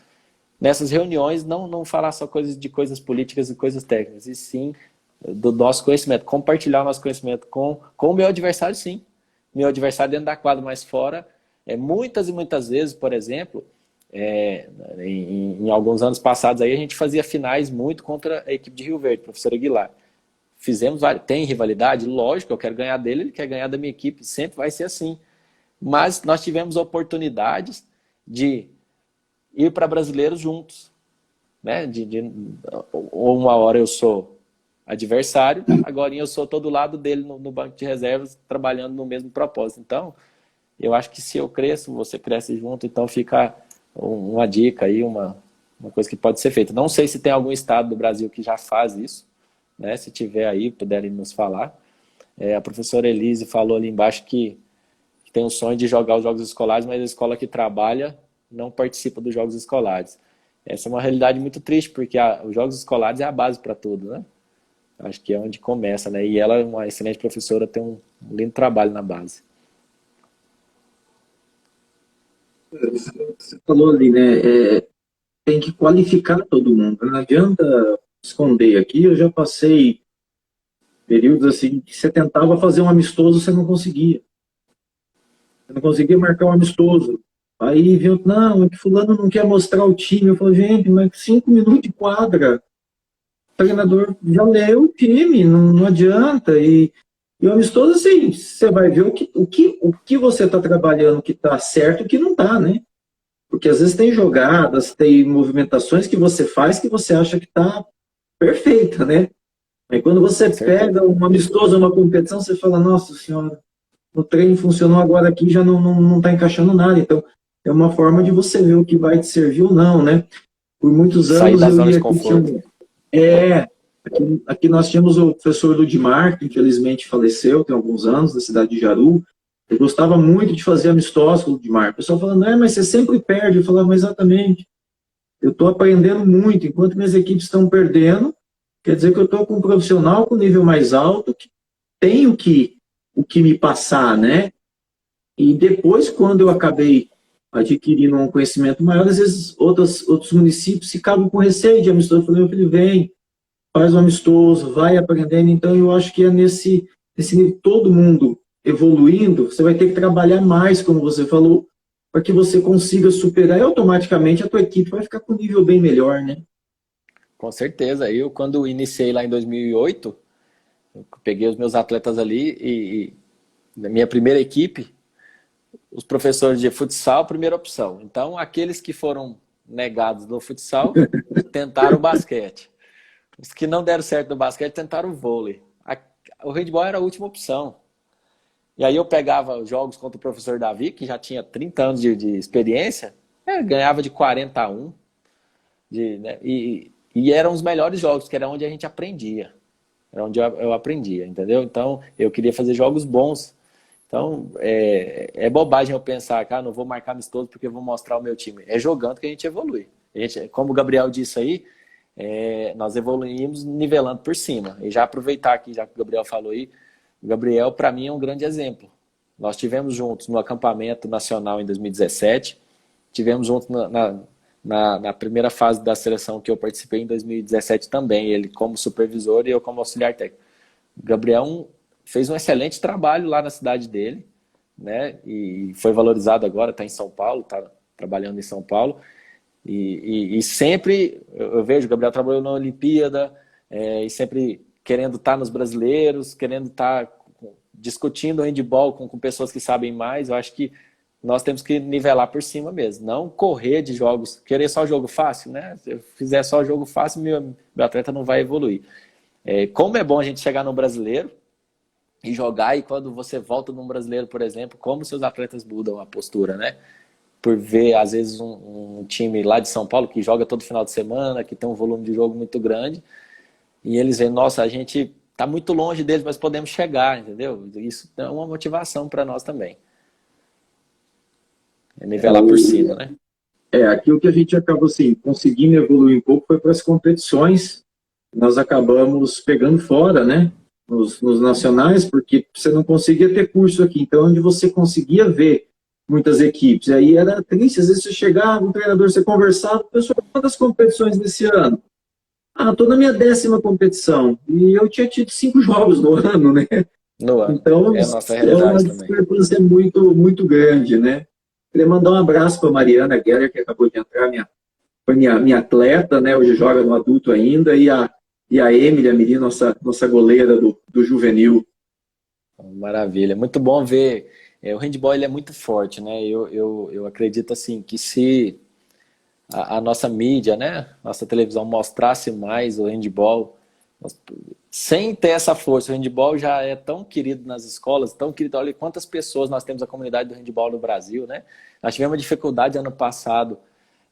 nessas reuniões, não falar só de coisas políticas e coisas técnicas, e sim do nosso conhecimento, compartilhar o nosso conhecimento com o meu adversário, sim. Meu adversário dentro da quadra, mas fora. Muitas e muitas vezes, por exemplo, em alguns anos passados, aí, a gente fazia finais muito contra a equipe de Rio Verde, professor Aguilar. Tem rivalidade? Lógico, eu quero ganhar dele, ele quer ganhar da minha equipe, sempre vai ser assim. Mas nós tivemos oportunidades de ir para brasileiros juntos. Né? Uma hora eu sou adversário, agora eu sou todo lado dele no banco de reservas, trabalhando no mesmo propósito. Então, eu acho que se eu cresço, você cresce junto, então fica uma dica aí, uma coisa que pode ser feita. Não sei se tem algum estado do Brasil que já faz isso, né? Se tiver aí, puderem nos falar. A professora Elise falou ali embaixo que tem o sonho de jogar os jogos escolares, mas a escola que trabalha não participa dos jogos escolares. Essa é uma realidade muito triste, porque os jogos escolares é a base para tudo, né? Acho que é onde começa, né? E ela é uma excelente professora, tem um lindo trabalho na base. Você falou ali, né? Tem que qualificar todo mundo. Não adianta esconder aqui. Eu já passei períodos assim que você tentava fazer um amistoso, você não conseguia. Você não conseguia marcar um amistoso. Aí viu, não, é que fulano não quer mostrar o time. Eu falei, gente, mas 5 minutos de quadra. O treinador já leu o time, não adianta. E o amistoso, assim, você vai ver o que você está trabalhando que está certo e o que não está, né? Porque às vezes tem jogadas, tem movimentações que você faz que você acha que está perfeita, né? Aí quando você pega um amistoso, uma competição, você fala, nossa senhora, o treino funcionou agora aqui, já não está encaixando nada. Então, é uma forma de você ver o que vai te servir ou não, né? Por muitos anos sair da zona de aqui conforto. Aqui nós tínhamos o professor Ludmar, que infelizmente faleceu tem alguns anos, da cidade de Jaru. Eu gostava muito de fazer amistosos com o Ludmar. O pessoal falando, mas você sempre perde. Eu falava, exatamente. Eu estou aprendendo muito. Enquanto minhas equipes estão perdendo, quer dizer que eu estou com um profissional com nível mais alto, que tem o que me passar, né? E depois, quando eu acabei adquirindo um conhecimento maior, às vezes outros municípios ficavam com receio de amistoso. Eu falei, meu filho, vem, faz um amistoso, vai aprendendo. Então, eu acho que é nesse nível, todo mundo evoluindo, você vai ter que trabalhar mais, como você falou, para que você consiga superar e automaticamente a tua equipe vai ficar com um nível bem melhor, né? Com certeza. Eu, quando iniciei lá em 2008, eu peguei os meus atletas ali e na minha primeira equipe, os professores de futsal, primeira opção. Então, aqueles que foram negados no futsal, tentaram o basquete. Os que não deram certo no basquete, tentaram o vôlei. O handball era a última opção. E aí eu pegava jogos contra o professor Davi, que já tinha 30 anos de experiência, ganhava de 40-1. Né, e eram os melhores jogos, que era onde a gente aprendia. Era onde eu aprendia, entendeu? Então, eu queria fazer jogos bons. Então, é bobagem eu pensar, cara, não vou marcar amistoso porque eu vou mostrar o meu time. É jogando que a gente evolui. Como o Gabriel disse aí, nós evoluímos nivelando por cima. E já aproveitar aqui, já que o Gabriel falou aí, o Gabriel, para mim, é um grande exemplo. Nós tivemos juntos no acampamento nacional em 2017, tivemos juntos na primeira fase da seleção que eu participei em 2017 também, ele como supervisor e eu como auxiliar técnico. O Gabriel fez um excelente trabalho lá na cidade dele, né? E foi valorizado agora, está em São Paulo, está trabalhando em São Paulo. E sempre, eu vejo, o Gabriel trabalhou na Olimpíada, e sempre querendo estar nos brasileiros, querendo estar discutindo handball com pessoas que sabem mais. Eu acho que nós temos que nivelar por cima mesmo, não correr de jogos, querer só jogo fácil, né? Se eu fizer só jogo fácil, meu atleta não vai evoluir. Como é bom a gente chegar no brasileiro e jogar, e quando você volta num brasileiro, por exemplo, como seus atletas mudam a postura, né? Por ver, às vezes, um time lá de São Paulo que joga todo final de semana, que tem um volume de jogo muito grande, e eles veem, nossa, a gente está muito longe deles, mas podemos chegar, entendeu? Isso é uma motivação para nós também. Nivelar por cima, né? Aqui o que a gente acabou assim, conseguindo evoluir um pouco foi para as competições. Nós acabamos pegando fora, né? Nos nacionais, porque você não conseguia ter curso aqui. Então, onde você conseguia ver muitas equipes. E aí era triste, às vezes você chegava, um treinador, você conversava, pessoal, quantas competições desse ano? Ah, estou na minha 10ª competição. E eu tinha tido 5 jogos no ano, né? No ano. Então, É a nossa é uma realidade também. discrepância muito, muito grande, né? Queria mandar um abraço para a Mariana Geller, que acabou de entrar, foi minha atleta, né? Hoje joga no adulto ainda, e a Emily, a menina, nossa goleira do juvenil. Maravilha. Muito bom ver. O handball ele é muito forte, né? Eu acredito assim que se a nossa mídia, né? Nossa televisão mostrasse mais o handball, sem ter essa força, o handball já é tão querido nas escolas, tão querido. Olha quantas pessoas nós temos a comunidade do handball no Brasil, né? Nós tivemos uma dificuldade ano passado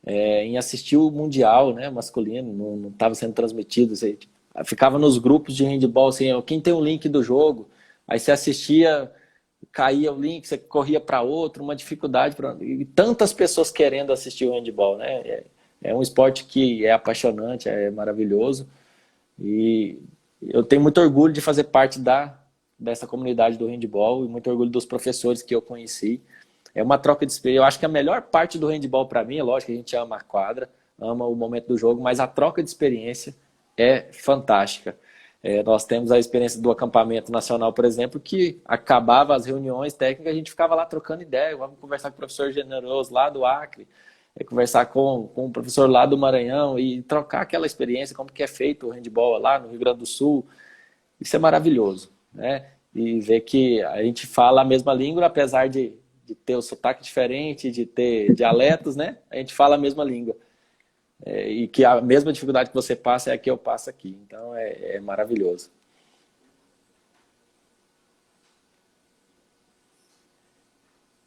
em assistir o Mundial, né, masculino, não estava sendo transmitido. Você ficava nos grupos de handball, assim, quem tem o link do jogo, aí você assistia, caía o link, você corria para outro, uma dificuldade. E tantas pessoas querendo assistir o handball, né? É um esporte que é apaixonante, é maravilhoso. E eu tenho muito orgulho de fazer parte dessa comunidade do handball e muito orgulho dos professores que eu conheci. É uma troca de experiência. Eu acho que a melhor parte do handball para mim, é lógico que a gente ama a quadra, ama o momento do jogo, mas a troca de experiência é fantástica. Nós temos a experiência do acampamento nacional, por exemplo, que acabava as reuniões técnicas, a gente ficava lá trocando ideia, vamos conversar com o professor Generoso lá do Acre, conversar com o professor lá do Maranhão e trocar aquela experiência, como que é feito o handball lá no Rio Grande do Sul. Isso é maravilhoso, né? E ver que a gente fala a mesma língua, apesar de ter o sotaque diferente, de ter dialetos, né? A gente fala a mesma língua. E que a mesma dificuldade que você passa é a que eu passo aqui. Então é maravilhoso.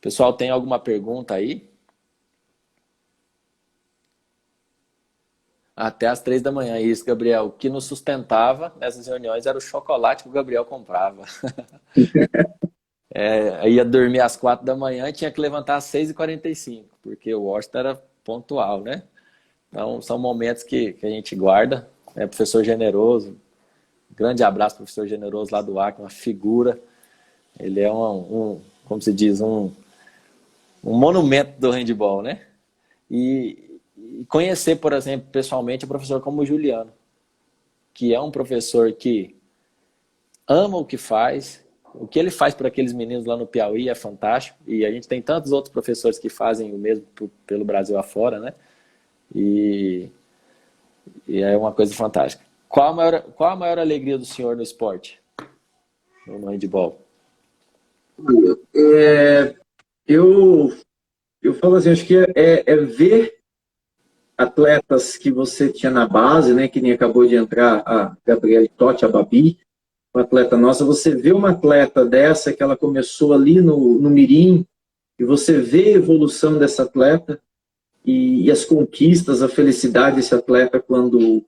Pessoal, tem alguma pergunta aí? Até às 3 da manhã. Isso, Gabriel. O que nos sustentava nessas reuniões era o chocolate que o Gabriel comprava. Ia dormir às 4 da manhã e tinha que levantar às 6h45, porque o Washington era pontual, né? Então, são momentos que a gente guarda. Professor Generoso, grande abraço, professor Generoso lá do Acre, uma figura. Ele é como se diz, um monumento do handball, né? E conhecer, por exemplo, pessoalmente, um professor como o Juliano, que é um professor que ama o que faz. O que ele faz por aqueles meninos lá no Piauí é fantástico. E a gente tem tantos outros professores que fazem o mesmo pelo Brasil afora, né? E é uma coisa fantástica. Qual a maior alegria do senhor no esporte? No handball? Eu falo assim, acho que é ver atletas que você tinha na base, né? Que nem acabou de entrar a Gabriele Totti, a Babi, uma atleta nossa. Você vê uma atleta dessa que ela começou ali no Mirim, e você vê a evolução dessa atleta e as conquistas, a felicidade desse atleta quando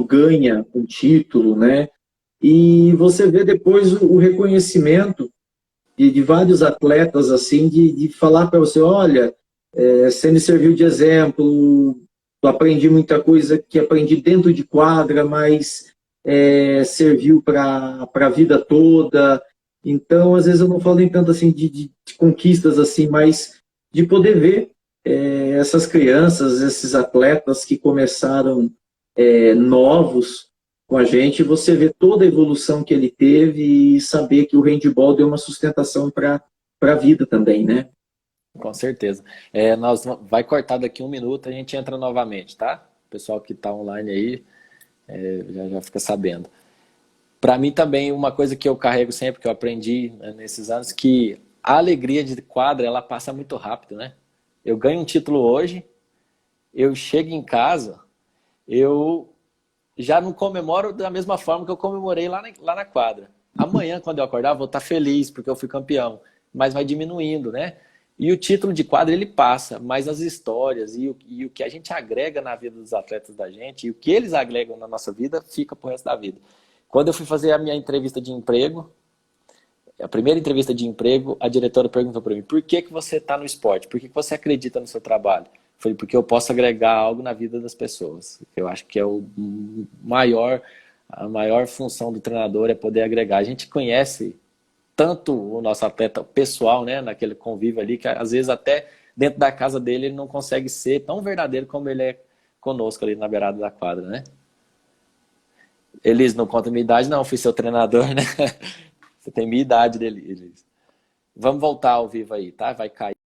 ganha um título, né? E você vê depois o reconhecimento de vários atletas, assim, de falar para você, olha, você me serviu de exemplo, eu aprendi muita coisa que aprendi dentro de quadra, mas serviu para a vida toda. Então, às vezes eu não falo nem tanto assim de conquistas, assim, mas de poder ver essas crianças, esses atletas que começaram novos com a gente, você vê toda a evolução que ele teve e saber que o handball deu uma sustentação para a vida também, né? Com certeza. Vai cortar daqui 1 minuto, a gente entra novamente, tá? O pessoal que está online aí já fica sabendo. Para mim também, uma coisa que eu carrego sempre, que eu aprendi nesses anos, que a alegria de quadra, ela passa muito rápido, né? Eu ganho um título hoje, eu chego em casa, eu já não comemoro da mesma forma que eu comemorei lá na quadra. Amanhã, quando eu acordar, vou estar feliz porque eu fui campeão, mas vai diminuindo, né? E o título de quadra, ele passa, mas as histórias e o que a gente agrega na vida dos atletas da gente e o que eles agregam na nossa vida, fica pro resto da vida. Quando eu fui fazer a minha entrevista de emprego, a primeira entrevista de emprego, a diretora perguntou para mim, por que você está no esporte? Por que você acredita no seu trabalho? Eu falei, porque eu posso agregar algo na vida das pessoas. Eu acho que é a maior função do treinador é poder agregar. A gente conhece tanto o nosso atleta pessoal, né, naquele convívio ali, que às vezes até dentro da casa dele ele não consegue ser tão verdadeiro como ele é conosco ali na beirada da quadra, né? Elis, não conta minha idade, não, fui seu treinador, né? Você tem minha idade dele, Elis. Vamos voltar ao vivo aí, tá? Vai cair.